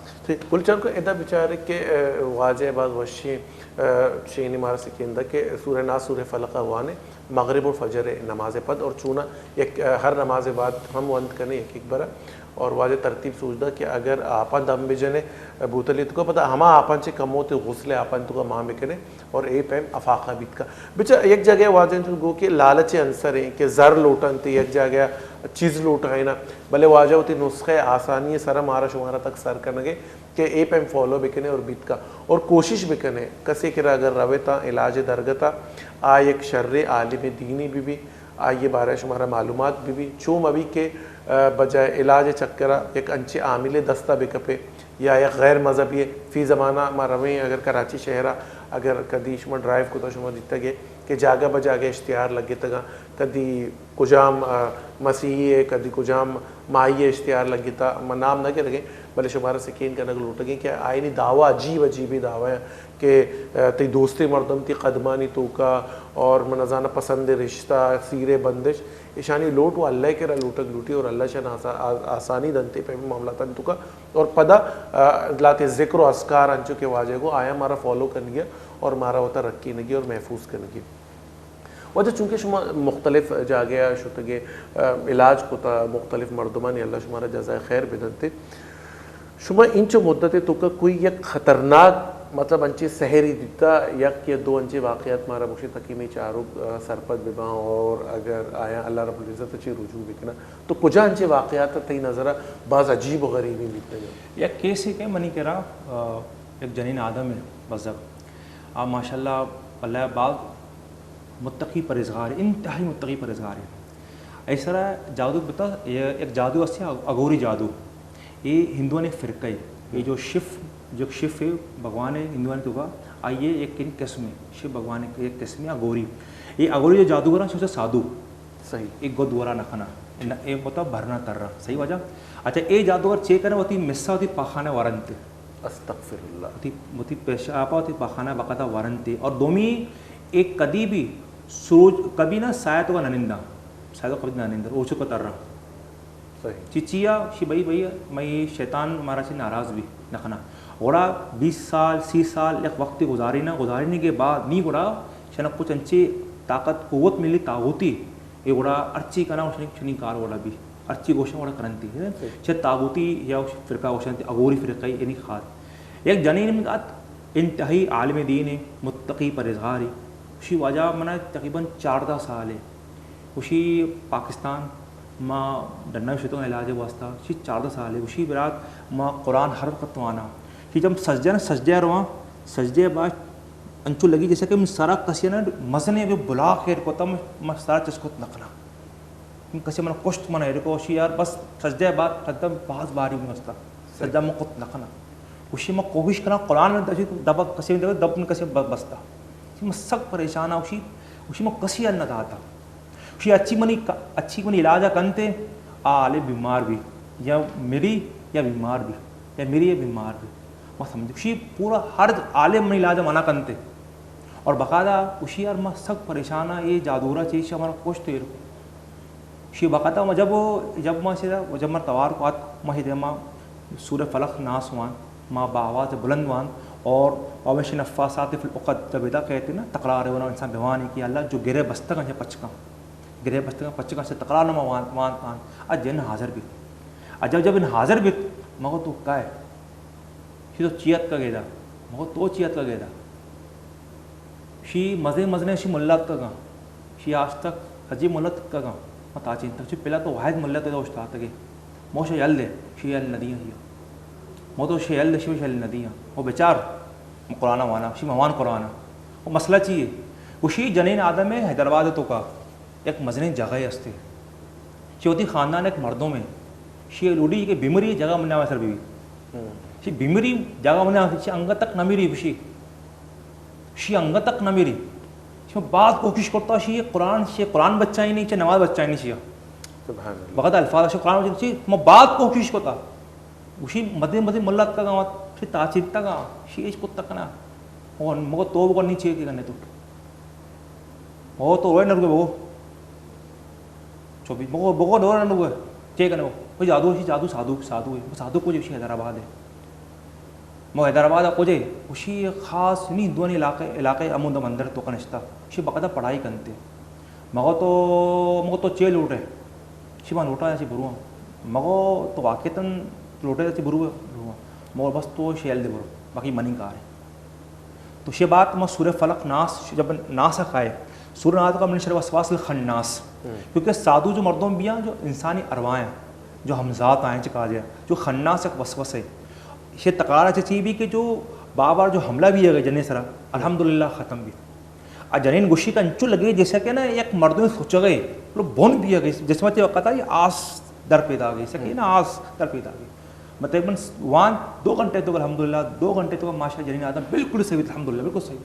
गुलचर को इदा बेचारे के वाजे बाद वशी शेनी मार से केंदा के सूर्य नास सूर्य फलक हुआ ने मगरिब और फजर नमाज पद और चूना एक हर नमाज बाद हम वंत करने एक बार और वाजे तरतीब सोचदा कि अगर आपन दम बिजने बूतली तो पता हम आपन से कम होते गुस्ले आपन तो का माँ बिकने और ए पैम अफाका बीत का बिचा एक जगह वाजे गो के लालच अंसर है कि जर लूटन थी एक जगह चीज़ लूट है ना भले वाजा होती नुस्खे आसानी सर मारा शुमारा तक सर करने के ए पैम फॉलो बिकने और बीत का और कोशिश बिकने कसे किरा अगर रवेता इलाज दरगता आ एक शर्र आलिम दीनी भी आ ये बारह शुमारा मालूमात भी चूम अभी के बजाय इलाज चक्करा एक अंचे आमिल दस्ता बिकपे या एक गैर मजहबी फ़ी ज़माना मा रवें अगर कराची शहरा अगर कदी शुमा ड्राइव को तो शुमा दिता गए कि जागा बजागे इश्तिहार लगे तगा कदी कुजाम मसीही है कदी कुजाम माही इश्तिहार लगी था नाम न के लगे भले शुमारा सिकीन का नगल उठ गई कि आईनी दावा अजीब अजीब दावा है कि ती दोस्ती मरदम ती कदमानी तो का और मनजाना पसंद रिश्ता सीरे बंदिश ईशानी लोट वो अल्लाह के लूटक लूटी और अल्लाह शन आसानी दंते पे मामला तंतु का और पदा लाते ज़िक्र अस्कार अंचु के वाजे को आया मारा फॉलो कर गया और मारा होता रखी नगी और महफूज कर गया वजह चूँकि शुमा मुख्तलिफ जागे शुतगे इलाज कोता मुख्तलिफ मरदमानी अल्लाह शुमारा जज़ाए खैर बिदनते शुमा इंच मुद्दत तो का कोई एक ख़तरनाक मतलब अंचे सहरी दिता यक या 2 अंचे वाक़यात मारा मुशी तकीमी चारों सरपद बिबा और अगर आया अल्लाह रब्बुल इज़्ज़त अच्छी रुजू बिकना तो कुछ अंचे वाक़यात तई नज़रा बाज़ अजीब व गरीबी बीतने या केस है मनी करा एक जनीन आदम है बज़क आप माशाल्लाह अल्लाह बाग मुत्तकी परहेज़गार इंतहाई मुत्तकी परहेज़गार है ऐसा जादू बता एक जादू अस्या अगोरी जादू ये हिंदुओं ने फ़िरका है ये जो शिफ है भगवान है हिंदुओं ने तो का आइए एक किस्म है शिव भगवान की एक किस्म है अगोरी ये अगोरी जो जादूगर सोचा साधु सही एक गो द्वारा नखना एक होता भरना तर्रा सही वजह अच्छा ये जादूगर चेक करें होती मिस्सा होती पाखाना वारंत अस्तगफिरुल्लाह होती पेशापा होती पाखाना बकाता वारंत और दोमी एक कदी भी सूरज कभी ना शायद होगा ननिंदा शायद कभी ननिंदा ओछो को तर्रा सही चिचिया शी भैया मैं शैतान मारा से नाराज़ भी नखना ओड़ा 20 साल 30 साल एक वक्त गुजारने के बाद नी गोड़ा शनक कुछ अंचे ताकत कुव्वत मिली तागुती ये गोड़ा अर्ची कना शनी कार गोड़ा भी अर्ची गोशा गोड़ा करंती है छे तागुती या फ़िरका गोशंती अगोरी फ़िरका यानी खाद एक जनीन में इंतहाई आलिम दीन है मुत्तकी परहेज़गार है उसी वजह मना तकरीबन 14 साल है उसी पाकिस्तान माँ डन्ना शुतों इलाज वास्ता शी 14 साल है उसी बरात माँ कुरान हर वक्त वाना कि जब सजदे न सजदे रवा सजदे बाद अंचू लगी जैसे कि सारा कसी ना मजने भी बुला खेर को तम मैं सारा चस्कुत नकना कसी मन कुश्त मन है को शी यार बस सजदे बाद कदम बाज बारी में वस्ता सजदा में कुत नकना उसी में कोशिश करा कुरान में तशी दबा कसी में दब में कसी बसता मैं सब परेशान उसी उसी में कसी अन्न था उसी अच्छी मनी इलाजा कंते आले बीमार भी या मेरी या बीमार भी या मेरी या बीमार भी मैं समझ उसी पूरा हर आले मनी इलाजा मना कंते और बकायदा उसी यार मैं सब परेशान है ये जादूरा चीज़ हमारा कुछ तो शी बकाता मैं जब मैं तवार को मैं माँ सूर्य फलक नास वान माँ बावाज बुलंद वान और अवश्य नफ़ासात फ़िल जब इदा कहते ना तकरार है इंसान बेवान कि अल्लाह जो गिरे बस्तक है पचका गिरे बस्तक पचका से तकरार न वान वान वान आज जन हाजिर भी आज जब इन हाजिर भी मगो तो का है शी तो चियत का गेदा मगो तो चियत का गेदा शी मज़ने शी मुल्लत का गा शी आज तक हजी मुल्लत का गा मत आ चिंता शी पहला तो वाहिद मुल्लत है उस्ता तक मोश यल दे शी यल नदियाँ ही मो तो शी यल दे शी यल नदियाँ वो बेचार कुराना वाना शी मवान कुराना वो मसला चाहिए उसी जनीन आदम में हैदराबाद तो का एक मजने जगह असते चौथी ख़ानदान एक मर्दों में शी लूडी के बीमारी जगह मना सर बीवी शी बीमारी जगह मना अंग तक न मेरी शी अंग तक न मेरी बात कोशिश करता शी कुरान बच्चा ही नहीं चाहे नमाज बच्चा ही नहीं चाहिए बहुत अल्फाज कुरान मैं बात कोशिश करता उसी मध्य मध्य मुल्लत का गाँव शी ताचिंता का शी इसको तकना और मगो तो वो नहीं चाहिए कि करने तो वो तो रोए न रुके वो चौबीस मगो बगो डोर न रुके चाहिए करने वो जादू शी जादू साधु साधु है वो साधु को जो हैदराबाद है मैं हैदराबाद को जे उसी ख़ास नहीं हिंदुआनी इलाके अमुद मंदिर तो कनिश्ता शी बकायदा पढ़ाई करते मगो तो चे लूटे शी मैं लूटा ऐसी बुरुआ मगो तो वाक़तन लूटे ऐसी बुरुआ मगर बस तो शेल दे बुरु बाकी मनी कार है तो शे बात मैं सूर्य फलक नास जब नास खाए सूर्य नास का मिशन वसवास खन्नास क्योंकि साधु जो मर्दों भी हैं जो इंसानी अरवाएँ जो हमजात आए कहा जाए जो खन्नास एक वसवस है ये तकरार चाहिए भी कि जो बार जो हमला भी है जने सरा अल्हम्दुलिल्लाह ख़त्म भी आ जनीन गुशी का अंचू लगे जैसे कि ना एक मर्दों में सोच गए मतलब बोन भी है जैसे मैं वक्त ये आस दर पैदा आ गई सके ना आस दर पैदा आ गई मतलब वहाँ 2 घंटे तो अल्हम्दुलिल्लाह 2 घंटे तो माशा जनीन आदम बिल्कुल सही अल्हम्दुलिल्लाह बिल्कुल सही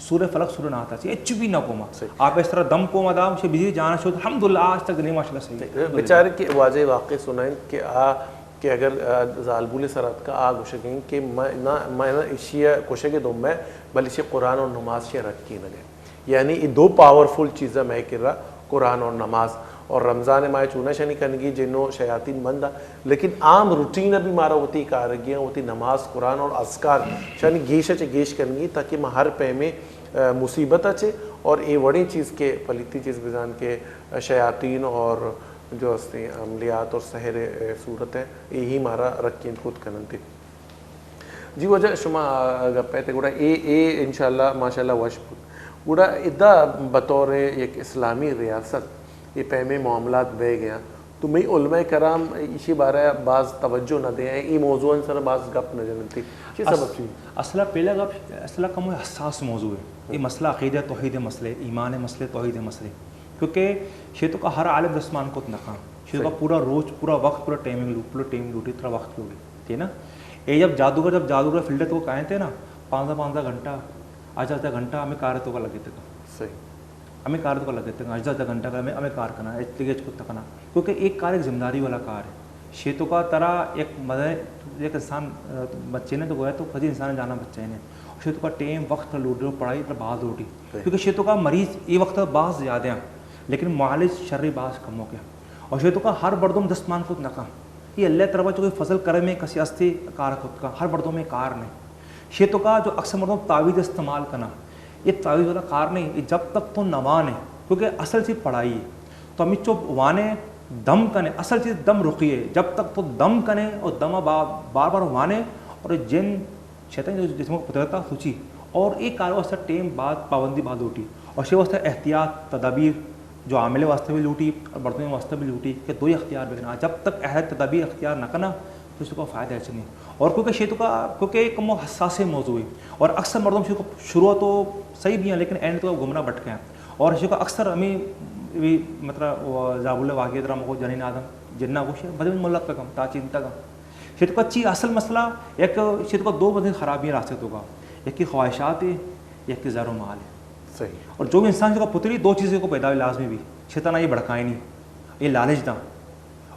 सूर्य फलक सूर्य ना आता चाहिए एच भी ना कोमा आप इस तरह दम को मदाम से बिजली जाना शो अल्हम्दुलिल्लाह आज तक नहीं माशाल्लाह सही बेचारे के वाजे वाक़े सुनाएं कि अगर जालबुल सरत का आग उशकें कि मैं इशिया कोशे दो मैं बल इसे कुरान और नमाज से रख की न गए यानी ये 2 पावरफुल चीज़ें मैं कर रहा कुरान और नमाज और रमज़ान माए चूना शनी कनगी जिन्हों शयातीन बंदा लेकिन आम रूटीन अभी मारा होती कारगियाँ होती नमाज कुरान और अस्कार शनी गेश अचे गेश कनगी ताकि मैं हर पे में मुसीबत अचे और ये बड़ी चीज़ के फलीती चीज़ बिजान के शयातीन और जो अस्ती अमलियात और सहर सूरत है यही मारा रखी खुद कनते जी वजह शुमा गप्पे गुड़ा ए इंशाल्लाह माशाल्लाह वश गुड़ा इदा बतौर एक इस्लामी रियासत ये पैमे मामलात बह गया तो मई उलमा कराम इसी बारे बाज तवज्जो न दें ये मौजून सर बाज गप न जनती ये सबब चीज़ असला पहला गप असला कम हसास मौजू है ये मसला अक़ीदा तौहीद मसले ईमान मसले तौहीद मसले क्योंकि शेतों का हर आलम दस्मान को नखा शेतों का पूरा रोज पूरा वक्त पूरा टाइमिंग लूटी थोड़ा वक्त लूटी ठीक है ना ये जब जादूगर फील्ड तो कहे थे ना 5 घंटा आधा घंटा हमें कार्य तो का लगे थे सही हमें कार्य तो का लगे थे आधा घंटा का हमें कार्य करना एच को तकना क्योंकि एक कार्य जिम्मेदारी वाला कार्य है शेतों का तरह एक इंसान बच्चे ने तो गोया तो कभी इंसान जाना बच्चे ने शेतों का टाइम वक्त लूट रहे पढ़ाई पर बाज लूटी क्योंकि शेतों का मरीज ये वक्त बाज ज़्यादा हैं लेकिन मालिज शर्री बाज कम हो गया और शेतों का हर बर्दों में दस्तमान खुद नका ये अल्लाह तरफ जो कोई फसल करे में कसी अस्ती कार खुद का हर बर्दों में कार नहीं शेतों का जो अक्सर मर्दों तावीज़ इस्तेमाल करना ये तावीज़ वाला कार नहीं ये जब तक तो नवान है क्योंकि असल चीज़ पढ़ाई है तो अमित चो वाने दम कने असल चीज़ दम रुकी है जब तक तो दम कने और दम बार बार वाने और जिन शैतान जिसमें पुतरता सूची और एक कार वास्ते टेम बाद पाबंदी बाद उठी और शे वास्ते एहतियात तदाबीर जो आमिल वास्ते भी लूटी और बर्तन वास्ते भी लूटी कि दो ही अख्तियार बिकना जब तक अहद तदबीर अख्तियार न करना तो इसको फ़ायदा ऐसे नहीं। और क्योंकि शेतु का क्योंकि एक हसास मौजू है और अक्सर मर्दों को शुरू तो सही भी हैं लेकिन एंड तो गुमराह भटके हैं और शेतु का अक्सर हमें भी मतलब जाबुल वाक़ियत राम को जनीन आदम जिन्ना कुछ बदल मुल्क का कम ताचिंता का शेतु का ची असल मसला एक शेतु का दो बदल ख़राबियाँ रास्ते तो का एक की ख्वाहिशात है एक की ज़र माल है सही। और जो भी इंसान का पुतरी दो चीज़ों को पैदा लाजमी भी शैतान ये भड़काए नहीं ये लालच था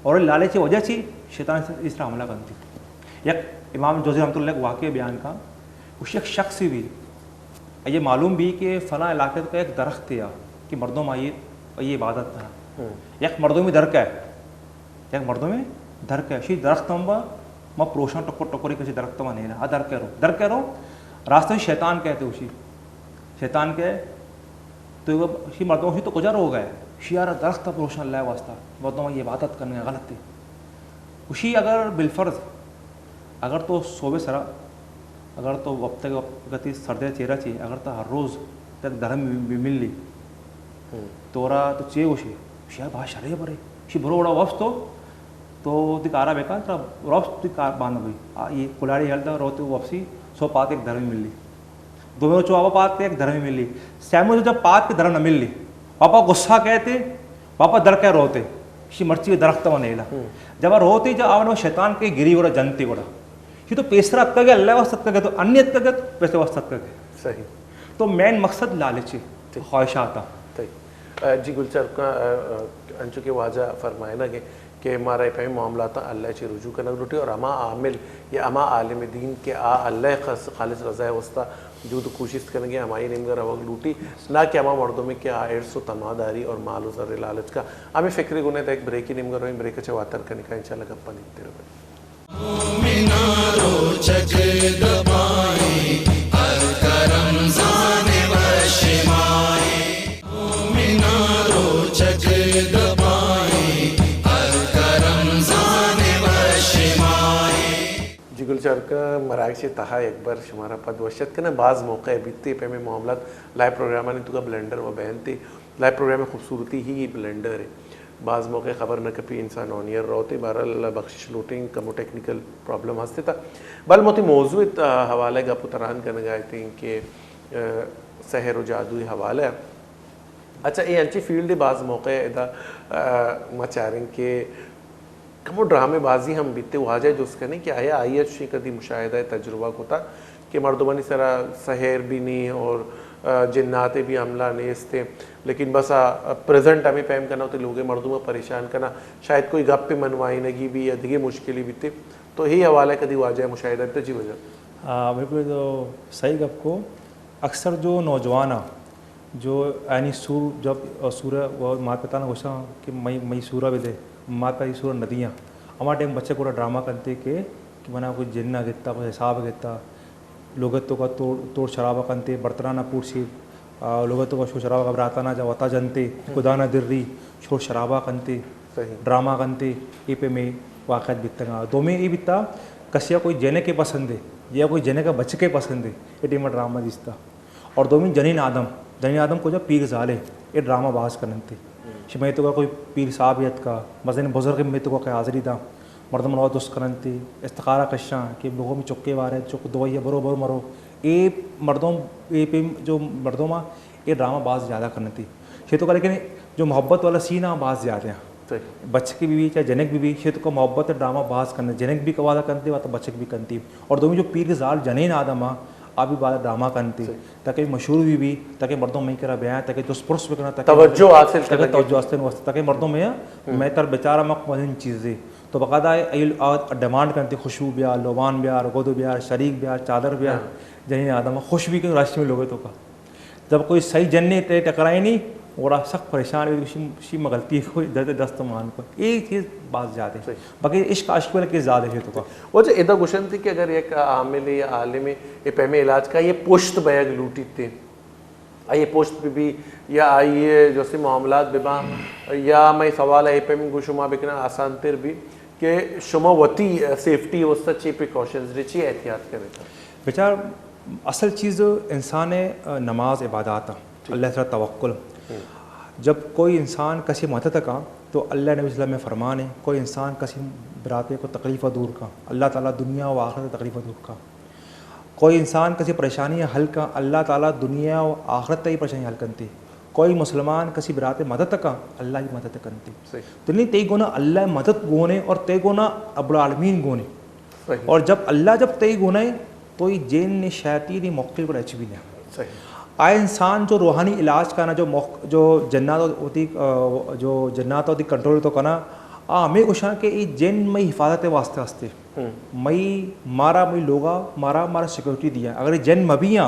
और लालच की वजह से शैतान इस तरह हमला करती। एक इमाम जोज़ी रहमतुल्लाह अलैह वाक़या बयान का उस एक शख्स भी ये मालूम भी कि फ़लाँ इलाके का एक दरख्त था कि मर्दों में ये इबादत था एक मर्दों में दरक है एक मर्दों में दरक है शी दरख्त मैं प्रोशन टकोरी किसी दरख्त में नहीं रहा दर कह रो रास्ते शैतान कहते उसी शैतान के तो शी मर्दों से तो गुजर हो गए शियार दरख्त प्रोशन अल्लाह वास्ता मर्दों में ये इबादत करने का गलत थी उसी अगर बिलफर्ज अगर तो सोबे सरा अगर तो वक्त गति सर्दे चेहरा चाहिए अगर तो हर रोज़ तक धर्म भी मिल ली तोरा तो चे उशी शियार बात शरे बरे शी भरो बड़ा वफ्स तो दिकारा बेकार रफ्स दिकार बांध भाई ये कुलाड़ी हल्दा रोते वापसी सो पात एक धर्म मिल ली दोनों चो पात के एक धर्म मिल ली सैमो जब पात के धर्म न मिल ली पापा गुस्सा कहते पापा दर कह रोते शी मर्ची दरख्त में नहीं ला जब रोते जब आवने शैतान के गिरी वड़ा जनती वड़ा ये तो पेसरा का गया अल्लाह वस्त का गया तो अन्य का गया पैसे वस्त का गया सही। तो मेन मकसद लालच ख्वाहिशात जी गुलचर का अंचु के वाजा फरमाए ना कि हमारा पे मामला था अल्लाह से रुजू करना लुटी और अमा आमिल या अमा आलिम दीन के अल्लाह खालिस रज़ा वस्ता जो तो कोशिश करेंगे हमारी निमगर रवक लूटी ना कि हमा मर्दों में क्या एड्स तमादारी और माल ज़र लालच का हमें फ़िक्र गुने था एक ब्रेक ही निमगर रही ब्रेक अच्छा वातर करने का इंशाल्लाह गप्पा देखते रहो। गुलजार का मराग से तहा एक बार शुमारा पद वशत के ना बाज़ मौके बीतते पे में मामला लाइव प्रोग्राम ने तो का ब्लेंडर व बहन थी लाइव प्रोग्राम में खूबसूरती ही ब्लेंडर है बाज़ मौके ख़बर न कभी इंसान ऑनियर रोते बहरल बख्शिश लूटिंग कमो टेक्निकल प्रॉब्लम हंसते था बल मोती मौजू हवाले का पुतरान करने गए थे कि सहर व जादू हवाला अच्छा ये अंची फील्ड बाज़ मौके इदा मचारें के कमो ड्रामेबाजी हम बीते हुआ जाए जो उसका नहीं कि आया आइए शी कदी मुशाहिदा तजुर्बा को था कि मर्दबानी सरा सहर भी नहीं और जिन्नाते भी हमला नहीं थे लेकिन बस प्रेजेंट हमें पैम करना होते लोग मर्दों में परेशान करना शायद कोई गप पे मनवाई नगी भी या दिगे मुश्किल भी थे तो यही हवाला कदी हुआ जाए मुशाहिदा तो जी वजह बिल्कुल तो सही गप को अक्सर जो नौजवान जो यानी सूर जब सूर्य वो माता पिता ने घोषणा कि मई सूरा भी दे माता की सूर नदियाँ हमारे टाइम बच्चे को ड्रामा करते कि मना कोई जिन्ना गिरता कोई हिसाब गिरता लोगों का तोड़ शराबा करते बर्तना पूछी लोगों का शोर शराबा घबराता ना जब जनते खुदा ना दिर्री शोर शराबा करते ड्रामा करते ये पे में वाक़ बीतता दो में ये बीतता कसिया कोई जने के पसंद है या कोई जने का बच्चे के पसंद है ये टीम ड्रामा दिसता और दो में जनीन आदम को जब पीर जाले ये ड्रामा बाज करते मैं तो का कोई पीर साहबियत का मज़न बुजुर्ग में तो का हाज़री था मर्दम नवा दुस्त करती इस्तखारा कशा कि लोगों में चुक्के वारे चुक दवाइए बरो बरो मरो ये मर्दों ये पे जो मर्दों में ये ड्रामा बाज ज़्यादा करती शेतों का लेकिन जो मोहब्बत वाला सीन है बाज ज़्यादा हैं बच्चे की बीवी चाहे जनक बीवी शेतों का मोहब्बत ड्रामा बाज करने जनक भी कवादा करती वह तो बच्चे भी करती और दोनों जो पीर जाल जनीन आदम अभी बात ड्रामा करती ताकि मशहूर भी ताकि मर्दों में करा बयान ताकि जो स्पर्श भी करना तवज्जो हासिल ताकि मर्दों में मैं कर बेचारा मक चीज़ें तो बाकायदा डिमांड करती खुशबू ब्याह लोबान ब्याह गोदो ब्याह शरीक ब्याह चादर ब्याह जनी आदम खुश भी क्यों राष्ट्र में लोगे तो का जब कोई सही जन्ने टकराए नहीं और सख्त परेशान हुई में गलती कोई दस्त मान को एक चीज़ बात ज़्यादा है बाकी इश्क आशिक वाले के ज़्यादा है तो का वो जो इधर क्वेश्चन थी कि अगर एक आमिल या आलिम ये पैमे इलाज का ये पुश्त बैग लूटी थे आइए पोस्ट पे भी या आइए जैसे मामलात बिबा या मैं सवाल है पे में शुमा बिकना आसान तिर भी कि शुमा वती सेफ्टी वस्ता ची प्रिकॉशंस रिची एहतियात करे था बेचार असल चीज़ इंसान नमाज इबादत अल्लाह तआला तवक्कुल जब कोई इंसान कसी मदद का तो अल्लाह नबी वसल्लम में फरमान है, कोई इंसान कसी बराते को तकलीफ़ दूर का अल्लाह ताला दुनिया व आखिरत तकलीफ़ दूर का, कोई इंसान कसी परेशानी हल का अल्लाह ताला दुनिया व आखिरत ही परेशानी हल करती, कोई मुसलमान कसी बराते मदद का अल्लाह की मदद करती। तो नहीं तई गोना अल्लाह मदद गोने और तय गोना अब्बुल आलमीन गोने, और जब अल्लाह जब तय गोना है तो ये जेन ने शैतानी मौके पर अच भी नहीं आए इंसान जो रूहानी इलाज का ना जो जन्नत होती जो जन्नत होती कंट्रोल तो करना हमें कुछ के ये जेन मई हिफाजत वास्ते वास्ते मई मारा मई लोगा मारा सिक्योरिटी दिया, अगर ये जेन मबियाँ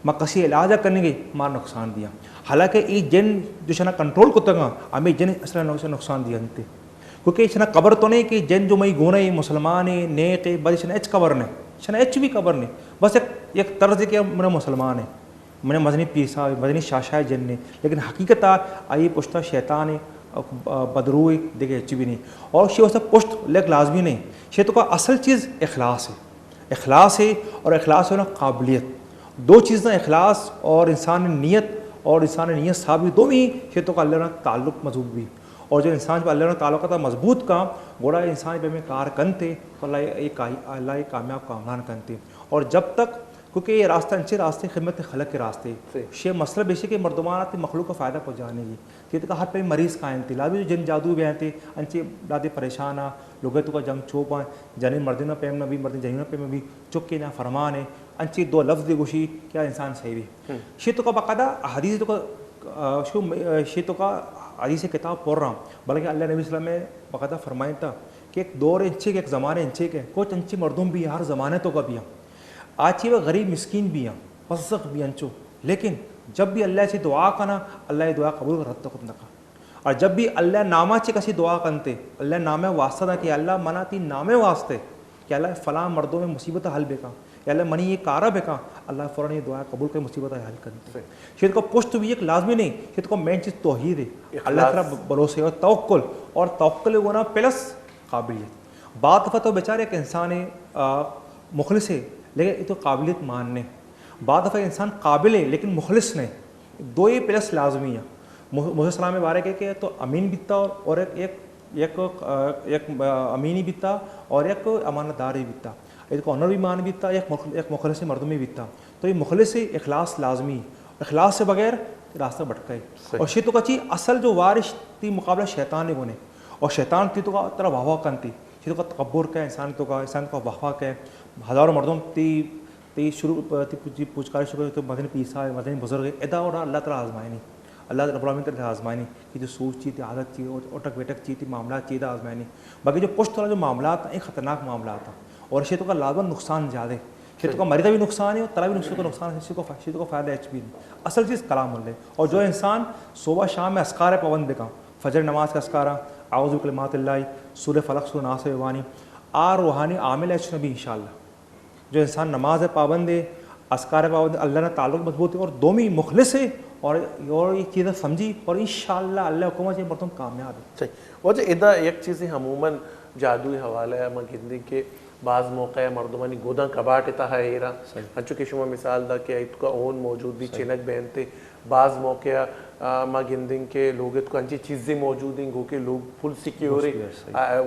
मैं कसी इलाज करने गई मारा नुकसान दिया, हालांकि ये जेन जो शना कंट्रोल को तंगा हमें जेन असला नुकसान दिया अंते, क्योंकि शना कबर तो नहीं कि जेन जो मई गोने मुसलमान है नेक है बस शना एच कबर ने शना एच भी कबर ने बस एक तर्ज के मेरा मुसलमान है मैंने मदनी पीसा मदनी शाशाह जन ने, लेकिन हकीकत आई पुश्ता शैतान है बदरू देखे एच भी नहीं, और शे सब पुश्त लेक लाजमी नहीं, शे तो का असल चीज़ इखलास है और इखलास है ना काबिलियत, दो चीज़ ना इखलास और इंसान नीयत साबित दो ही शे तो का अल्लाह ताल्लुक़ मजबूत भी, और जो इंसान पर अल्लाह ताल्लुक़ था मजबूत का गोड़ा इंसान पे में कार करते तो अल्लाह कामयाब कामरान करते, और जब तक क्योंकि ये रास्ता अच्छे रास्ते खिदमत खलक के रास्ते शे मसला बेशे के मरदमानात मखलूक को फ़ायदा पहुँचाने की ये तो हर पे मरीज़ कायम थी लाभी जिन जादू भी थे अंचे लादे परेशान आ लोग तो का जंग छोपा जने मर्दिना पेम न भी मर्दिन जहीना पेम भी चुके ना फरमान है अंचे दो लफ्ज़ गुशी क्या इंसान सही भी शे तो का बाकायदा हदीस तो का शे तो का हदीस किताब पढ़ रहा हूँ, बल्कि अल्लाह नबी सल्लल्लाहु अलैहि वसल्लम में बाकायदा फरमाया था कि एक दौर इंचे के एक ज़माने इंचे के कुछ अंचे मर्दों भी हर ज़माने तो का भी आज वह गरीब मिस्किन भी हैं फसक भी अंचो, लेकिन जब भी अल्लाह से दुआ करना अल्लाह दुआ कबूल रद्द खुद नका, और जब भी अल्लाह नामा चे कसी दुआ करते अल्लाह नामे वास्ता था कि अल्लाह मना ती नामे वास्ते कि अल्लाह फ़लाँ मर्दों में मुसीबत हल बेका या अल्लाह मनी ये कारा बेका अल्लाह फ़ौरन ये दुआ कबूल कर मुसीबत हल करते शेद को पुश्त भी एक लाजमी नहीं, शेद को मेन चीज़ तौहीद है अल्लाह तआला भरोसे और तवक्कुल होना प्लस काबिलियत। बात दफ़ा तो बेचारे एक इंसान है मुखलिस है लेकिन ये तो काबिलियत मानने, बाद दफ़ा इंसान काबिल है लेकिन मुखलिस नहीं, दो ही प्लस लाजमी है। मूसा सलाम में बारे के तो अमीन बिता और एक अमीनी बिता और एक अमानतदार ही बिता, एक ऑनर भी मान बिता एक मुखलिस मर्द में बिता, तो ये मुखलिस से इखलास लाजमी, इखलास से बगैर रास्ता भटका है। और शे तो का चीज़ असल जो वारिश थी मुकाबला शैतान ने बने, और शैतान थी तो का तरह वाह करती शे तो का तकब्बुर का इंसान तो का वाह का हज़ारों मर्दों ती शुरू पूछकार शुरू तो मदनी पीसा है मदनी बुजुर्ग है एदा और अल्लाह ताला आजमाए नहीं, अल्लाह रब्बुल आलमीन तरह आजमाए नहीं कि जो सोच चीज़ थी आदत चीज़ ओटक बेटक चीज़ थी मामला चीज़ आजमाए नहीं, बाकी जो पुश्त वाला जो मामला था एक ख़तरनाक मामला था, और शेतों का लाजमन नुकसान ज़्यादा है, शेतों का मरीदा भी नुकसान है और तला भी नुकसान है, शेतों को फ़ायदा एच भी नहीं, असल चीज़ कलाम है। और जो इंसान सुबह शाम में अस्कार पाबंद बेका फजर नमाज का अस्कारा आउज़ु बिकलिमातिल्लाहि सूरह फलक सूरह नास वानी आ रूहानी आमिल एच नबी इंशाअल्लाह, जो इंसान नमाज पाबंद है अस्कार पाबंद अल्लाह ने ताल्लुक़ मजबूत है और दोमी मुखलिस है और ये चीज़ें समझी और इंशाअल्लाह अल्लाह हुक्म से मर्दम कामयाब है। सही वजह इदा एक चीज़ हमूमन जादू हवाला है मैं गिंदी के बाज़ मौक़े मर्दमानी गोदा कबाट इता है एरा अंचो के शुमा मिसाल दा के इसका ओन मौजूद भी चिनक बहनते बाज़ मौक़े माँ गिंदिंग के लोग तो अंची चीज़ें मौजूद हैं गो के लोग फुल सिक्योर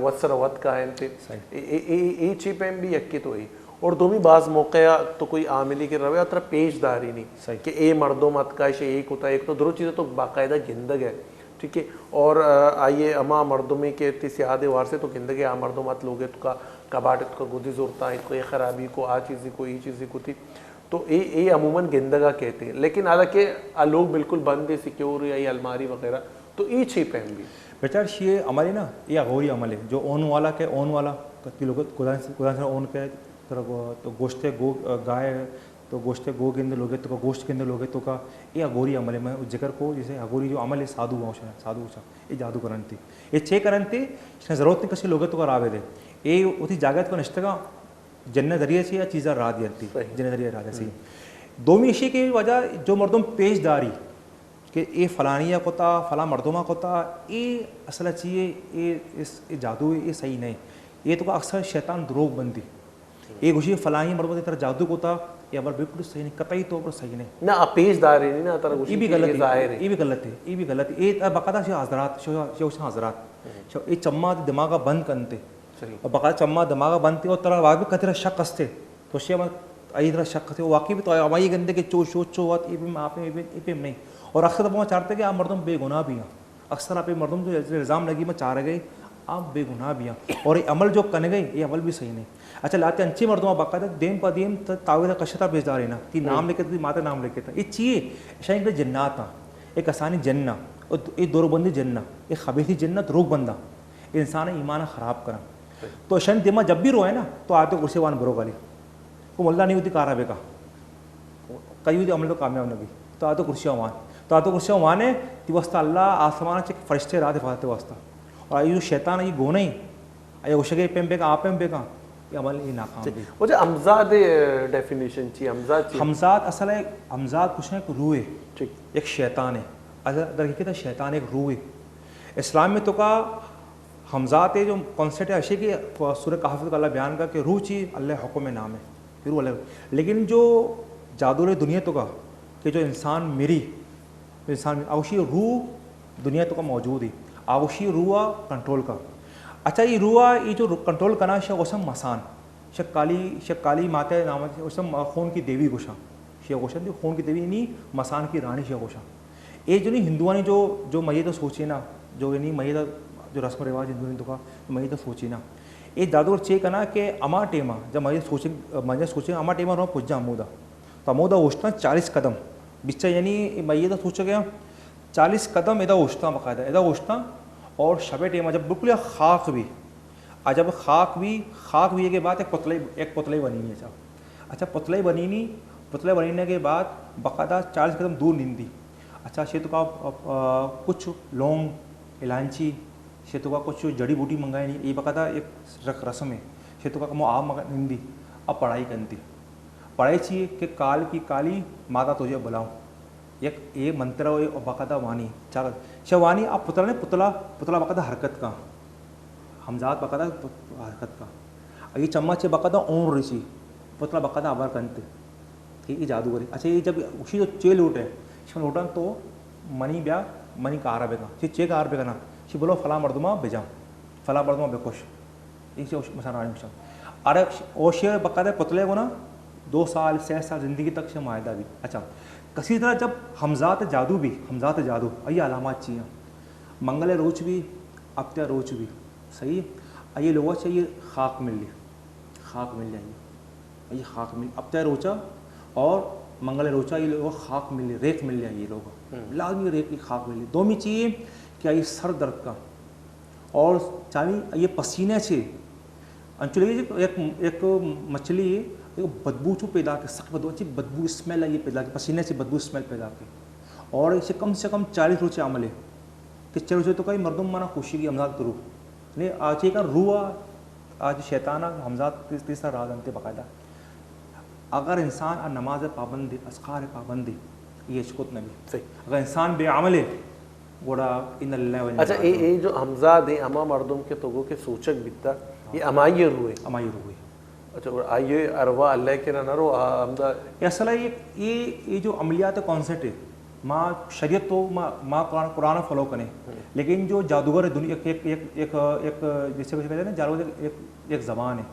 वसर वत का हैं थे ए चीपें भी यक्के तो ही और दोमी बाज़ मौक़े तो कोई आमिली के रवे तरह पेशदारी नहीं कि ए मर्दों मत का शे एक होता है, एक तो दरो चीज़ें तो बाकायदा गिंदग है, ठीक है। और आइए अमा मर्दों में के तिस्यादे वार से तो गिंदगे आ मर्दों मत लोगे तो का कबाट तो का गुदी जोरता है इसको ये ख़राबी को आ चीज़ी को ये चीज़ी को थी तो ये अमूमन गिंदगा कहते हैं, लेकिन हालांकि लोग बिल्कुल बंद है सिक्योर या ये अलमारी वगैरह तो ये छिप हैं भी बेचार ये हमारी ना ये अगोरी अमल है जो ओन वाला के ओन वाला कति लोग खुदा से ओन के तो गोश्त गो गाय तो गोश्त गो के अंदर लोगे तो का गोश्त के अंदर लोगे तो का ये अगोरी अमल है। मैं उस जिक्र को जैसे अगोरी जो अमल है साधु वंश है साधु ये जादू करन थी ये छे करन थी ज़रूरत नहीं कसी लोगे तो का रावे दे ये उसी जागत को निश्चगा जन्नत जरिए से या चीज़ा राह दिया थी जन्नत जरिए राह सी दोमी इसी की वजह जो मर्दों पेशदारी कि ये फलानिया कोता फला मर्दोमा कोता ये असल चाहिए ये जादू ये सही नहीं, ये तो का अक्सर शैतान द्रोग बंदी ये घुशी फलानी मर्दों की तरह जादू कोता ये अमल बिल्कुल सही नहीं, कतई तौर पर सही नहीं। ना अपेशदार नहीं ना तरह ये भी गलत है, जाहिर है ये भी गलत है, ये भी गलत है। ये बाकायदा से हजरात हजरात ये चम्मा दिमागा बंद करते सही और बाकायदा चम्मा दिमागा बंद और तरह वाकई कतरा शक असते तो शे आई तरह शक थे वाकई भी तो हमारी गंदे के चो शो चो आप नहीं। और अक्सर तो चाहते कि आप मर्दम बेगुनाह भी हैं, अक्सर आप मर्दम जो इल्ज़ाम लगी मैं चाह गई आप बेगुनाह भी हैं और ये अमल जो करने गई ये अमल भी सही नहीं। अच्छा लाते अच्छी मर्दों बाकायदा देम पदीम तावीज़ कशता बेचदा रहना कि नाम लेके थी माता नाम लेके था ये चाहिए शायद जन्नात हाँ एक आसानी जन्ना और एक दोरबंदी जन्ना एक खबीसी जन्नत रोक बंदा इंसान ईमान ख़राब करा तो शन दिमा जब भी रोए ना तो आते कुर्सी वान बरो गाली को मुल्ला नहीं होती कारा बेका कई भी अमल तो कामयाब नबी तो आते कुर्सियाँ वान है कि वस्ता अल्लाह आसमान से फरिश्ते रात हिफाजत वास्ता और ये जो शैतान ये गो नहीं ये उशगे पेम बेका आप पेम बेका ये अमल ये नाकाम भी वो जो हमजाद डेफिनेशन चाहिए हमजाद असल है हमजाद कुछ है एक रूह है ठीक एक शैतान है अगर हकीकत है शैतान एक रूह है इस्लाम में तो का हमजात है जो कॉन्सेप्ट है अशे की सूरह कहफ का अल्लाह बयान का कि रूह चीज़ अल्लाह हुक्म में नाम है रूह अल्लाह। लेकिन जो जादूर दुनिया तो का कि जो इंसान आवशी रूह दुनिया तो का मौजूद है आवशी रूह कंट्रोल का। अच्छा ये रूह ये जो कंट्रोल करना शेख ओसम मसान शेख काली माता नाम ओसम खून की देवी गोशा शेख ओशन थी खून की देवी नहीं मसान की रानी शेख ओशा ये जो नहीं हिंदुआ ने जो मई तो सोचे ना जो नहीं मई जो रस्म रिवाज हिंदू ने तो का मई तो सोची ना ये दादोर चेक करना कि अमा टेमा जब मजे सोचे अमा टेमा रो पुज्जा अमूदा तो अमूदा उठता 40 कदम बिच्चा यानी मैं तो सोच गया 40 कदम एदा उठता बाकायदा एदा उठता और शबे टेमा जब बिल्कुल खाक भी जब खाक भी के बाद एक पुतलाई बनी है अच्छा पुतलाई बनने के बाद बाकायदा 40 कदम दूर नींदी। अच्छा शेतु का कुछ लौंग इलायची शेतु का कुछ जड़ी बूटी मंगाई नहीं ये बाकायदा एक रस्म है शेतु का कमो आप मंगा निंदी अब पढ़ाई करती पढ़ाई चाहिए कि काल की काली माता तुझे बुलाऊं एक ये मंत्र और बाकायदा वानी चार शवानी आप पुतला ने पुतला बाकायदा हरकत का हमजात बाकायदा हरकत का ये चम्मच बाकायदा ओर रही पुतला बाकायदा आभार करते ये जादूगरी। अच्छा ये जब उसी जो चेल उठे उठन तो मनी का आरा बेगा चे का आर बेगा ना शी बोलो फला मर्दुमा बेजा फला मर्दुमा बेकोश इसे मसान रानी मुशा अरे ओ शेर बाकायदा पुतले को ना 2 साल 6 साल ज़िंदगी तक से मायदा भी। अच्छा कसी तरह जब हमजात जादू ये अलामत चाहिए मंगल रोच भी अफ्त्या रोच भी सही ये लोगों से ये खाक मिल जाएगी ये खाक मिल अफ्त्या रोचा और मंगल रोचा ये लोग खाक मिल ली रेत मिल जाए ये लोग लाजमी रेत की खाक मिल ली दो में चाहिए क्या ये सर दर्द का और चाहे ये पसीने से अंचुले एक मछली एक बदबू चू पैदा के सख्त बदबू अच्छी बदबू स्मेल है ये पैदा के पसीने से बदबू स्मेल पैदा के और इसे कम से कम 40 रोचे अमल है कि 40 रोचे तो कई मर्दम माना खुशी की हमजाद करूँ नहीं आज एक रूह आज शैताना हमजाद तीसरा राज अंते बाकायदा अगर इंसान नमाज पाबंदी अस्कार पाबंदी ये इश्कुत नबी सही अगर इंसान बेअमल है गोड़ा इन अल्लाह। अच्छा ये जो हमजाद है अमा मर्दम के तोगो के सूचक बिता ये अमाई रूह है अच्छा और आइए अरवा अल्लाह के ना रो हमदा ये असल है ये जो अमलियात कॉन्सेप्ट है माँ शरीयत तो माँ कुरान फॉलो करें लेकिन जो जादूगर है दुनिया एक जैसे कुछ कहते हैं ना जादूगर एक ज़बान है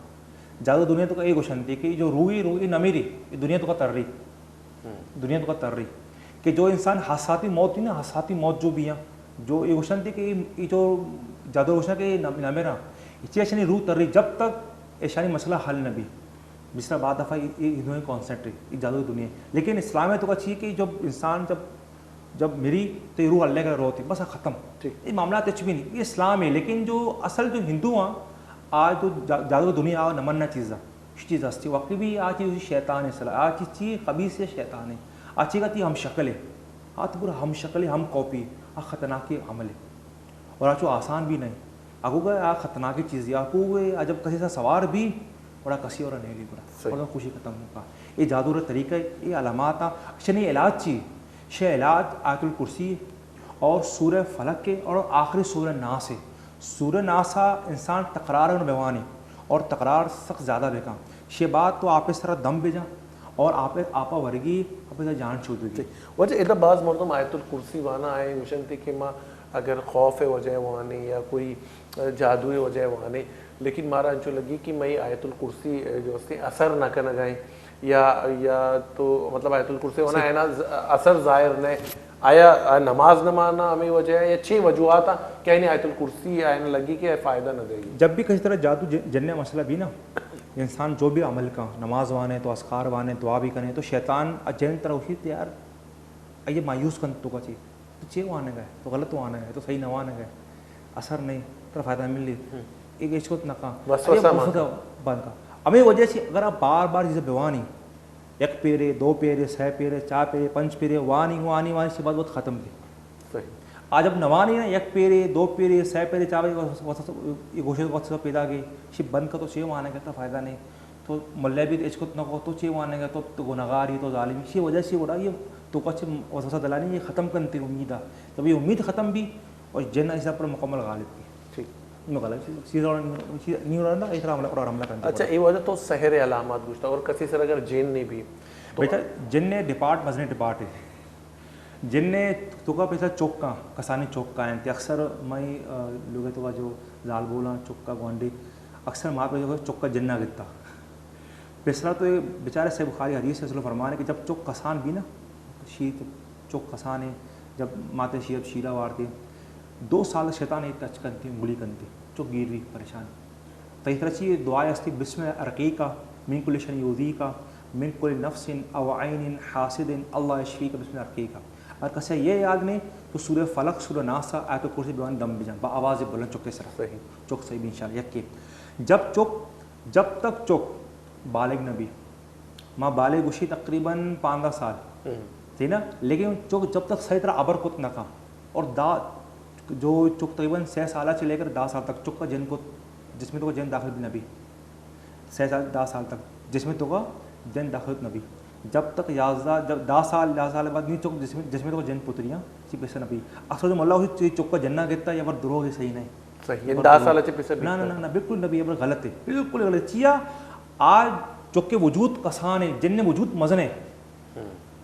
जादू दुनिया तो का एक शांति कि जो रूही नमीरी ये दुनिया तो का तर्री कि जो इंसान हसाती मौत थी ना हसाती मौत जो भी है जो ये शांति कि ये जो जादू रोशना के नमेरा इच्छा शानी रूह तर्री जब तक ऐशानी मसला हल नबी जिस तरह बाद दफ़ा ये हिंदुओं कॉन्सेप्ट है ये जादू दुनिया लेकिन इस्लाम में तो का चाहिए कि जब इंसान जब मेरी तो ये रूह अल्लाह का रोती बस ख़त्म ठीक ये मामला कुछ भी नहीं ये इस्लाम है। लेकिन जो असल जो हिंदू हैं आज तो जादू दुनिया आ नमन्ना चीज़ हस्ती वाकई भी आज चीज़ शैतान है सला आज चीज़ खबीस से शैतान है आज चीज़ कहती हम शक्ल है तो पूरा हम शक्ल है हम कॉपी ख़तरनाक अमल है और आज आसान भी नहीं आगू गए ख़तरनाक चीज़ है आपको जब कसी सा सवार भी बड़ा कसी और नहीं पूरा और खुशी ख़त्म होगा ये जादू तरीका ये अलामत शनी इलाज चाहिए शे इलाज आयतुल कुर्सी और सूरह फलक के और आखिरी सूरह नास है सूरह नासा इंसान तकरार में बेवानी और तकरार सख्त ज़्यादा बेका शे बात तो आप इस तरह दम भेजा और आपा वर्गी अपने जान छूटगी वजह इधर बाज़ मरतम आयतुल कुर्सी वाना आए मिशन थी कि माँ अगर खौफ वजह वाने या कोई जादुई वजह वाने, लेकिन मारा अंचो लगी कि मई आयतुल कुर्सी जो से असर ना करना गए या तो मतलब आयतुल कुर्सी होना है ना असर ज़ाहिर ने आया नमाज न माना हमें वजह या 6 वजूहत क्या नहीं आयतुल कुर्सी आने लगी कि फ़ायदा न देगी। जब भी किसी तरह जादू जन्ने मसला भी ना इंसान जो भी अमल का नमाज वाने तो अस्कार वाने दुआ भी करें तो शैतान जैन तरह उसी यार ये मायूस कन तो का चीज़ तो चे वो आने गए तो गलत वो आने गए तो सही न आने गए असर नहीं तो फ़ायदा मिल ली एक इसको नका बंद का हमें वजह से अगर आप बार बार जैसे बेवानी 1 पेरे 2 पेरे 6 पेरे 4 पेरे 5 पेरे वानी से बात बहुत ख़त्म की आज अब नवानी ना 1 पेरे 2 पेरे 6 पेरे 4 पेरे घोषित वक्त पैदा गई शिप बंद का तो चे आने का फ़ायदा नहीं तो मल्ले भी इसको न को तो चे आने का तो गुनहगार ही तो जालिम इसी वजह से हो रहा ये तो कुछ वसा दलानी ये ख़त्म करती उम्मीद है तब ये उम्मीद ख़त्म भी और जन्ना इस पर मुकम्मल गालिब की ठीक मैं गलत सीधा नहीं हो रहा ना इस तरह हमला करना। अच्छा ये वजह तो सहर अलामत गुस्ता और किसी से अगर जिन नहीं भी तो बेटा जिनने डिपार्ट मजने डिपार्ट है जिनने तो का पैसा चौका कसानी चौका है अक्सर मैं लोग तो का जो जाल बोला चौका गोंडी अक्सर वहाँ पर जो चौका जिन्ना गिरता पिछला तो ये बेचारे से बुखारी हदीस से फरमान है कि जब चौक कसान भी ना शीत चौक कसान है जब माते शीत शीला वारती 2 साल शैतान एक टच करती उंगली करती चौक गिर रही परेशान तो इस तरह से दुआ अस्ती बिस्म अरकी का मिन कुल शन यूदी का मिन कुल नफ्सिन अवाइन हासिदिन अल्लाह शफी का बिस्म अरकी का और कैसे ये याद नहीं तो सूर्य फलक सूर्य नासा आयत कुर्सी बेवान दम भी जान आवाज़ बुलंद चौक के सर सही चौक सही भी इंशाल्लाह यकी जब तक चौक बालिग नबी माँ बालिग उशी तकरीबन 15 साल थी ना लेकिन चौक जब तक सही तरह अबर कुत न का और जो चौक तकरीबन 6 साल से लेकर 10 साल तक चौक का जन को जिसमें तो जन दाखिल भी नबी 6 साल 10 साल तक जिसमें तो का जन दाखिल नबी जब तक जब 10 साल बाद नहीं चौक जिसमें तो जन पुत्रियाँ सिर्फ ऐसा नबी अक्सर जो मल्ला चौक का जन्ना गिरता या पर द्रोह सही नहीं सही 10 साल ना बिल्कुल नबी अब गलत है बिल्कुल गलत चिया आज चौक के वजूद कसान है जिन वजूद मजन है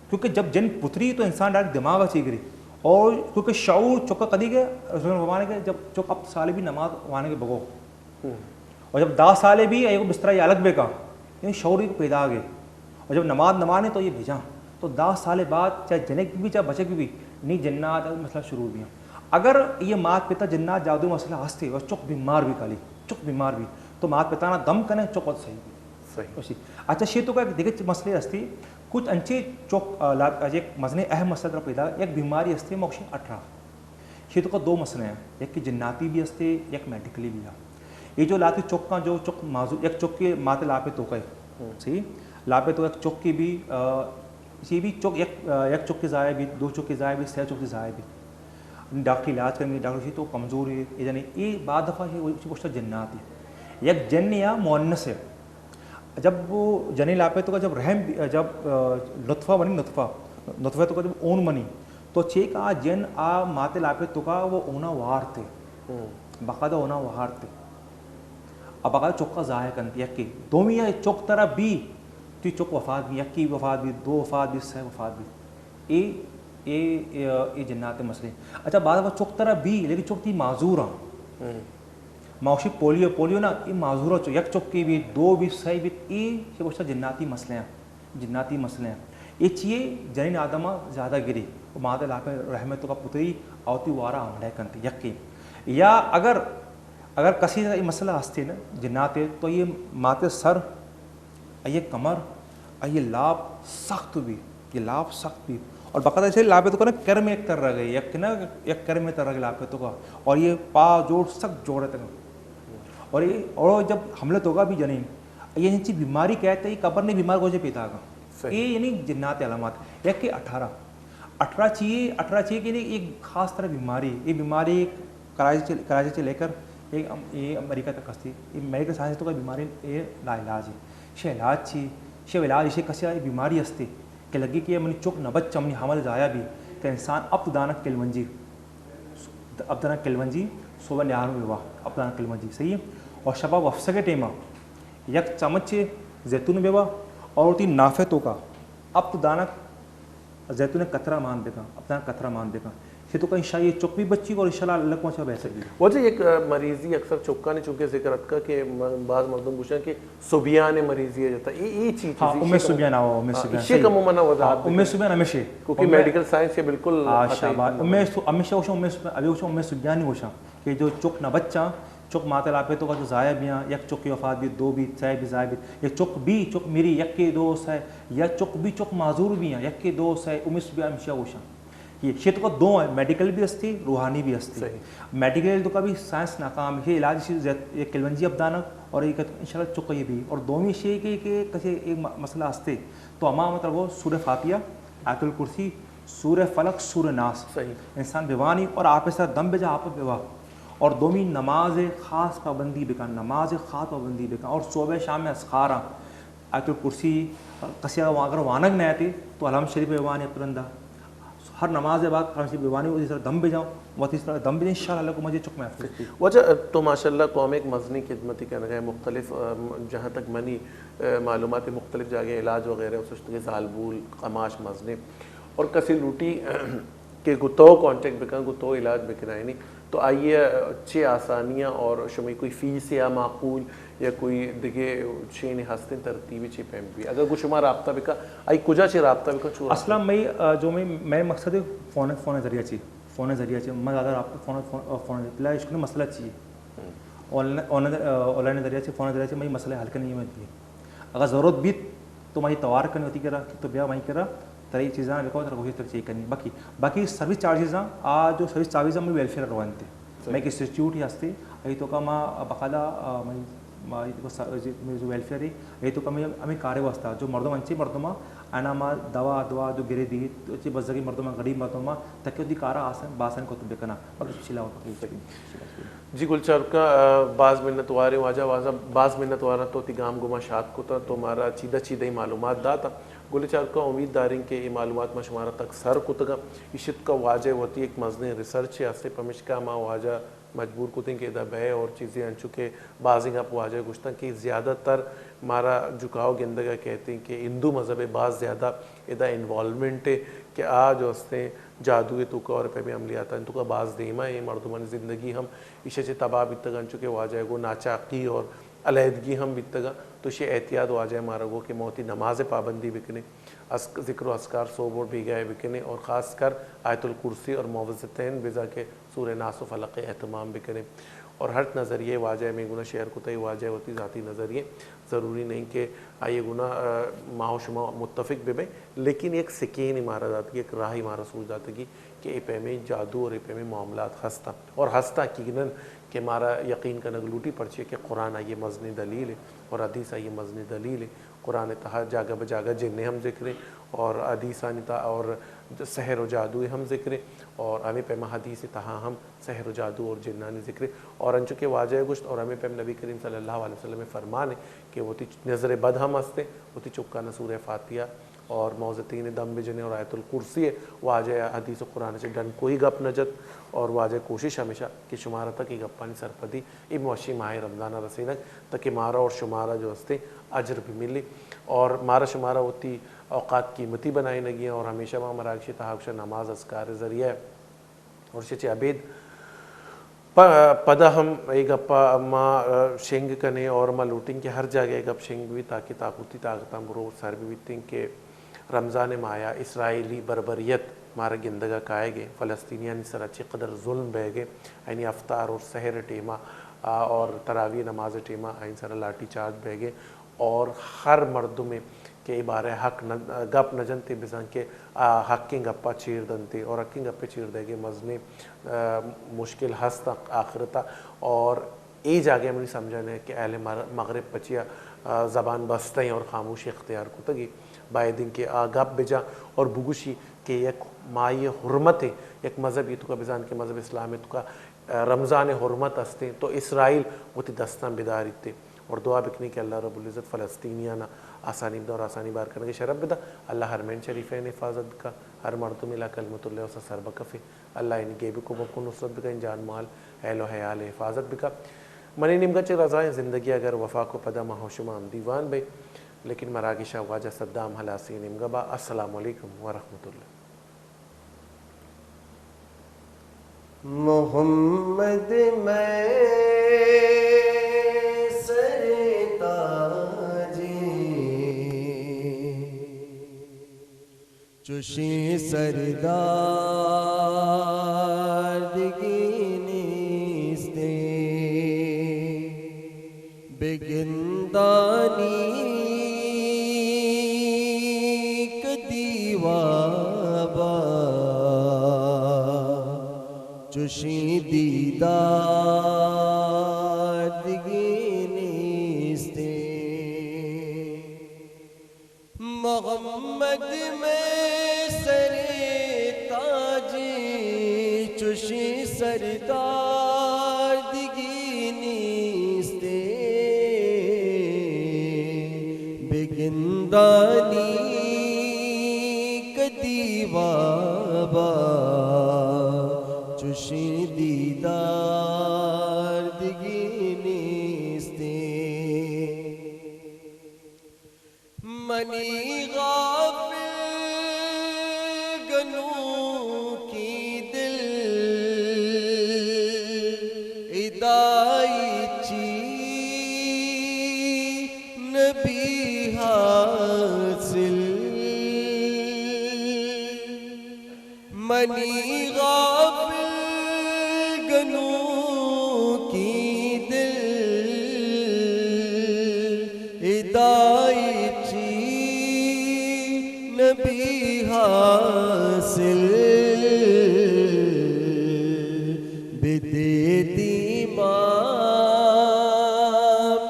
क्योंकि जब जन पुत्री तो इंसान डायरेक्ट दिमाग अच्छी गिरी और क्योंकि शऊर चौका कदी के रसवाने के जब चौक अब साले भी नमाज वाने के बगो और जब 10 साले भी एक बिस्तरा ये अलग बेका यानी शऊर ही पैदा आ गए और जब नमाज नमाने तो ये भेजा तो 10 साल बाद चाहे जनेक भी चाहे बचक भी नहीं जन्नात मसला शुरू भी अगर ये मात पिता जन्नात जादू मसला हंसते और चौक बीमार भी काली चौक बीमार भी तो मात पिता ना दम करें चौक बहुत सही सही अच्छा शे तो का देखिए मसले असती कुछ अंचे चौक एक मसले अहम मसला पैदा एक बीमारी असते मोक्ष 18 शे तो का 2 मसले हैं एक की जन्नाती भी असते एक मेडिकली भी है ये जो लाती चौक का जो चौक माजू एक चौक के माते लापे तो का सही लापे तो एक चौक की भी ये भी चौक एक चौक के ज़ाया भी 2 चौक के ज़ाया भी 6 चौक के ज़ाया भी डॉक्टर इलाज करेंगे डॉक्टर तो कमज़ोर है यानी ये बाद दफ़ा है जन्नात है एक जन या मुअन्नस है जब वो जनी लापे तो का जब रहम जब लुत्फ़ा बनी नुतफ़ा तो का जब ओन बनी तो चेक आ जन आ माते लापे तो का वो ओना वार थे बाकायदा ओना वार थे अब बाकायदा चौक का ज़ाया करती यकी दो में या चौक तरह भी तो चौक वफात भी यकी वफात भी 2 वफात भी 6 वफात भी ये जन्नात मसले अच्छा बाद चौक तरह भी लेकिन चौक थी माजूर हाँ माउशी पोलियो ना ये माजूरा चो एक चौक की भी 2 भी 6 भी ये बोलता जन्नाती मसले हैं ये चाहिए जनीन आदमा ज़्यादा गिरी वो माद लापे रहमतों का पुत्री आवती वारा हमला करती यकी या अगर कसी ये मसला हंसते ना जन्नात तो ये माते सर ये कमर ये लाभ सख्त भी ये लाभ सख्त भी और बाकायदा ऐसे लापे तो का ना कर में एक तर रह गई एक कर में तर रह गई लापे तो का और ये पा जोड़ सख्त जोड़े तक और जब हमले तो का भी जनीन ये इनकी बीमारी कहते हैं कबर ने बीमार को पिता का ये यानी जन्नात अलामत एक के 18 चाहिए कि नहीं एक खास तरह बीमारी ये बीमारी कराची से लेकर एक ये अमेरिका तक हंसती ये अमेरिका साइंस तो का बीमारी ये लाइलाज है शे इलाज चाहिए शे इलाज इसे कसे बीमारी हंसते कि लगी कि मनी चुक नबत चमनी हमल जाया भी कि इंसान अब दानक किलवंजी सुबह न्यार में विवाह अब दानक किलवंजी सही है और शबाब अफसा के टेमा एक चम्मच जैतून बेवा और होती नाफे तो का अब तो दाना जैतून कतरा मान देगा अपना कतरा मान देगा ये तो कहीं शायद ये चुक भी बच्ची और इंशाल्लाह अल्लाह को अच्छा बेहतर भी वजह एक मरीजी अक्सर चुक्का ने चूंकि जिक्र का कि बाज मर्दम पूछा कि सुबियान मरीजी है जाता ये चीज हाँ उम्मे सुबियान आओ उम्मे सुबियान इसे कम मना वजाहत उम्मे सुबियान हमेशा क्योंकि मेडिकल साइंस ये बिल्कुल शाबाश उम्मे हमेशा होशा उम्मे अभी होशा उम्मे सुबियान ही होशा कि जो चुक ना बच्चा चुक माते लापे तो का जो ज़ाया भी हैं यक चुक की वफात भी दो भी चाय भी ज़ाया भी एक चुक मेरी यक के दोस्त है या चुक माजूर भी हैं यक के दोस्त है उम्मे सुबियान हमेशा होशा ये क्षेत्र को दो है मेडिकल भी हस्ती रूहानी भी हस्ती मेडिकल तो का भी साइंस नाकाम है इलाज एक किलवंजी अबदानक और एक इंशाल्लाह चुक ये भी और दोनों शे के कसे एक मसला हस्ते तो अमा मतलब वो सूरह फातिहा आयतुल कुर्सी सूरह फलक सूरह नास इंसान बेवानी और आप ऐसा दम बेजा आप बेवाह और दोमी नमाज ख़ास पाबंदी बेका नमाज ख़ास पाबंदी बेका और सुबह शाम में असखारा आयतुल कुर्सी कसिया अगर वानग न आते तो अलहम शरीफ बेवानी अपरंदा हर नमाज के बाद खांसी बीवानी उसी तरह दम भी जाऊँ वह इस तरह दम भी इंशाल्लाह को मुझे चुक महफूज वजह तो माशाल्लाह कौम एक मजनी खिदमती कहना गया मुख्तलिफ जहाँ तक मनी मालूमात मुख्तलिफ जगह इलाज वगैरह उस सालबूल कमाश मजने और कसी लूटी के गुतो कॉन्टेक्ट बिका गुतो इलाज बिकना नहीं तो आइए अच्छी आसानियाँ और शुमी कोई फ़ीस या माकूल या कोई दिखे छेन हस्ते तरतीबी चे पैम भी अगर कुछ शुमा राब्ता बिका आई कुजा चे राब्ता बिका चूर असला मई जो मैं मकसद है फ़ोन ज़रिया चाहिए मैं अगर आपको फ़ोन रिप्लाई इसको मसला चाहिए ऑनलाइन ज़रिया से फ़ोन ज़रिया से मई मसले हल करनी है अगर ज़रूरत भी तो मई तवार करनी होती करा तो ब्याह वहीं करा तरह चीज़ा लिखो तरह कोशिश तक चेक करनी बाकी सर्विस चार्जेस आज जो सर्विस चार्जेस मैं वेलफेयर रवानते मैं एक इंस्टीट्यूट ही हस्ते अभी तो का माँ बकायदा जो वेलफेयर है ये तो कमी हमें कार्य वास्ता जो मर्दों अंचे मर्दों आना माँ दवा दवा जो गिरे दी तो बस जगह मर्दों गरीब मर्दों तक उदी कारा आसन बासन को तुम बेकना और छिला जी गुलचार का बाज़ मिन्नत वारे वाजा वाजा बाज़ मिन्नत वारा तो तिगाम गुमा शाद को था तो हमारा चीदा चीदा ही मालूमात दा था गुलचार का उम्मीद दारिंग के ये मालूमात में शुमारा तक सर कुतगा इशित का वाजे होती एक मजने रिसर्च है आस्ते पमिशका माँ वाजा मजबूर कुतें के इदा बह और चीज़ें अन चुके बाजिंग आप वाजा गुश्ता कि ज़्यादातर हमारा झुकाव गेंदगा कहते हैं कि हिंदू मज़हब बाज़ ज़्यादा इदा इन्वॉल्वमेंट है कि आज हंसते जादू तुका और पे में अमलियात हैं तुका बाज़ देमा है मर्दमान ज़िंदगी हम इसे तबाह बितगा चुके वाजा गो नाचाकी और अलहदगी हम बितगा तो इसे एहतियात वाजा मारा गो कि मौती नमाज पाबंदी बिकने ज़िक्र अस्कार सोबोर भी गए बिकने और ख़ास कर आयतुल कुर्सी और मुअव्वज़तैन बिज़ा के सूरह नास व फलक एहतमाम बिकने और हर नज़रिए वाजह में गुना शेयर को तय वाजह होती ज़ाती नज़रिए ज़रूरी नहीं कि आइए गुना माहुशमा मुत्तफ़िक बे लेकिन एक सिकीन इमारत आती है एक राह इमारत सूझ जाती कि ए पे में जादू और ए पे में मामलात हंसता और हंसता यकीनन कि हमारा यकीन का नगलूटी पर्चे कि कुरान आइए मजनी दलील है और हदीस आइए मजनी दलील है कुरान तहा जागा बजागा जिन्ने हम जिक्र और हदीसानिता और सहर व जादू हम जिक्र और हमें पैमा हदीस तहा हम सहर व जादू और जिन्नानी जिक्र और अन चुके वाजह गुश्त और हमें पैम नबी करीम सल्लल्लाहु अलैहि वसल्लम फरमान है कि वो ती नज़र बद हम हंसते वो ती चुक्का न सूरह फातिहा और मौज़तीन दम बिजने और आयतुल कुर्सी है वाजह हदीस कुरान से डन कोई गप नजत और वाजह कोशिश हमेशा कि शुमारा तक ही गप्पा नहीं सरपदी इ मौशी माह रमज़ाना रसीनक तक मारा और शुमारा जो हंसते अजर भी मिली और मारा शुमारा होती औकात कीमती बनाई लगी हैं और हमेशा माँ मरागशी तहाक्ष नमाज अस्कार ज़रिया और शे अबेद पदा हम एक गप्पा माँ शेंग कने और माँ लूटिंग के हर जगह गप शेंग भी ताकि ताकूती ताकता बुरो सर भी बीतिंग के रमज़ान माया इसराइली बरबरियत मारा गिंदगा काए गए फ़लस्तीनियान सर अच्छी कदर जुल्म बह गए यानी अफ्तार और सहर टेमा और तरावी नमाज टेमा आइन सर लाठी चार्ज बह गए और हर मर्दों में के बारे हक गप न जनते बिजन के हक्की गप्पा चीर दनते और हक्की गप्पे चीर देगे मजने मुश्किल हंसता आखिरता और ये जागे मुझे समझाने कि अहले मगरब बचिया ज़बान बस्ते और खामोशी इख्तियार को तगी बाय दिन के गप बिजा और बुगुशी के एक माई हुर्मत है एक मज़हब ये तो का बिजान के मज़हब इस्लाम है तो का रमज़ान हुर्मत हंसते तो इसराइल वो दस्तान बिदारी थे और दुआ बिकने के अल्लाह रब्बुल इज़्ज़त फ़लस्तीनियाना आसानी और आसानी बार करने के शरब बिदा अल्लाह हरमैन शरीफ़ैन हिफाजत का हर मर्द मिला कलमतुल्लाह और सर बकफ़े अल्लाह इन गेब को बको नुसरत बिका इन जान माल एलो हयाल हिफाजत बिका मनी निमगा च रज़ाएँ ज़िंदगी अगर वफ़ा को पदा माहोशुमा हम दीवान भाई लेकिन मरागिशा वाजा सद्दाम हलासी निमगबा अस्सलामु अलैकुम व रहमतुल्लाह। मोहम्मद मैं सरताजी चुशी सरदार दिगिनिस्ते बेगिंदानी कदीवाबा चुशी दीदार दिगिनिस्ते मोहम्मद में सरे ताजी चुशी सरदार दिगिनिस्ते बेगिंदानी कदीवाबा चुशी दीदार दिगिनिस्ते मनी गाफिल गनू की दिल इदाईची नबी हासिल मनी गाफिल गनू की दिल इदाईची नबी हासिल बिदेती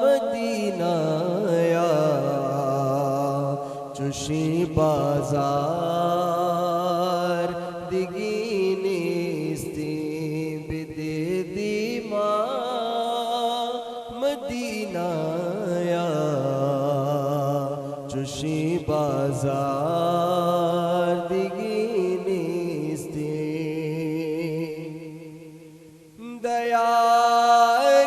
मदीनाया चुशी बाजार दिगिनिस्ती बिदेती मदीनाया चुशी बाजार दिगिनिस्ती दया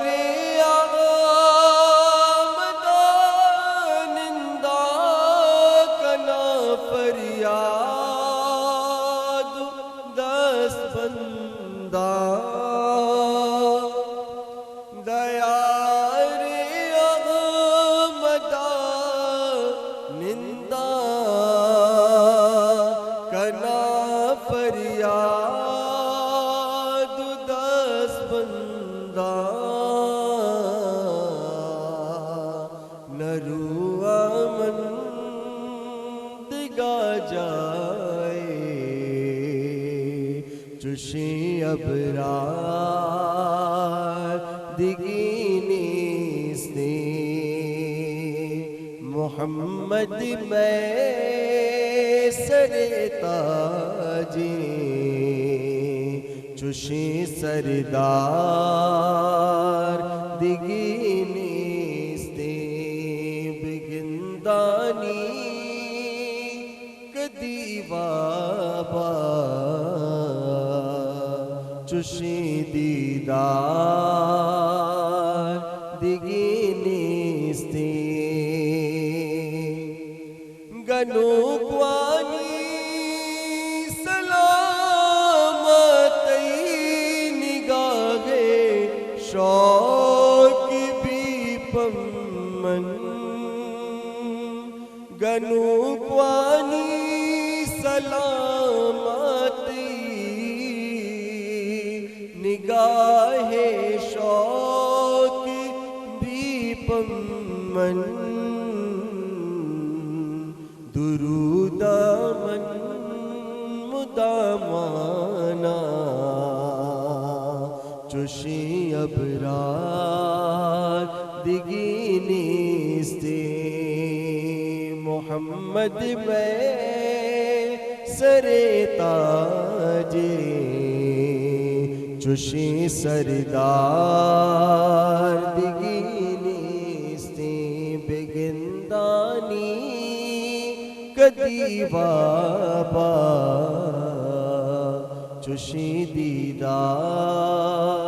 रे आमदा निंदा कना फरियाद दस बंदा दया रे आमदा निंदा कना फरियाद दस बंदा नरुआ मन दिगा जाए चुशी अबरार दिगिनिस्ते मोहम्मद में सरताजी चुशी सरदार दिगिनिस्ते बिगिंदानी कदीवाबा चुशी दीदार दिगिनिस्ते गनू क्वानी सलामती निगाहे शौक भी पमन गनू क्वानी सलामती निगाहे शौक भी पमन दुरूदामन मुदामाना चुशी अबरार दिगिनिस्ते मोहम्मद में सरे ताजे चुशी सरदार दिगिनिस्ते बेगिंदानी कदीवाबा चुशी दीदार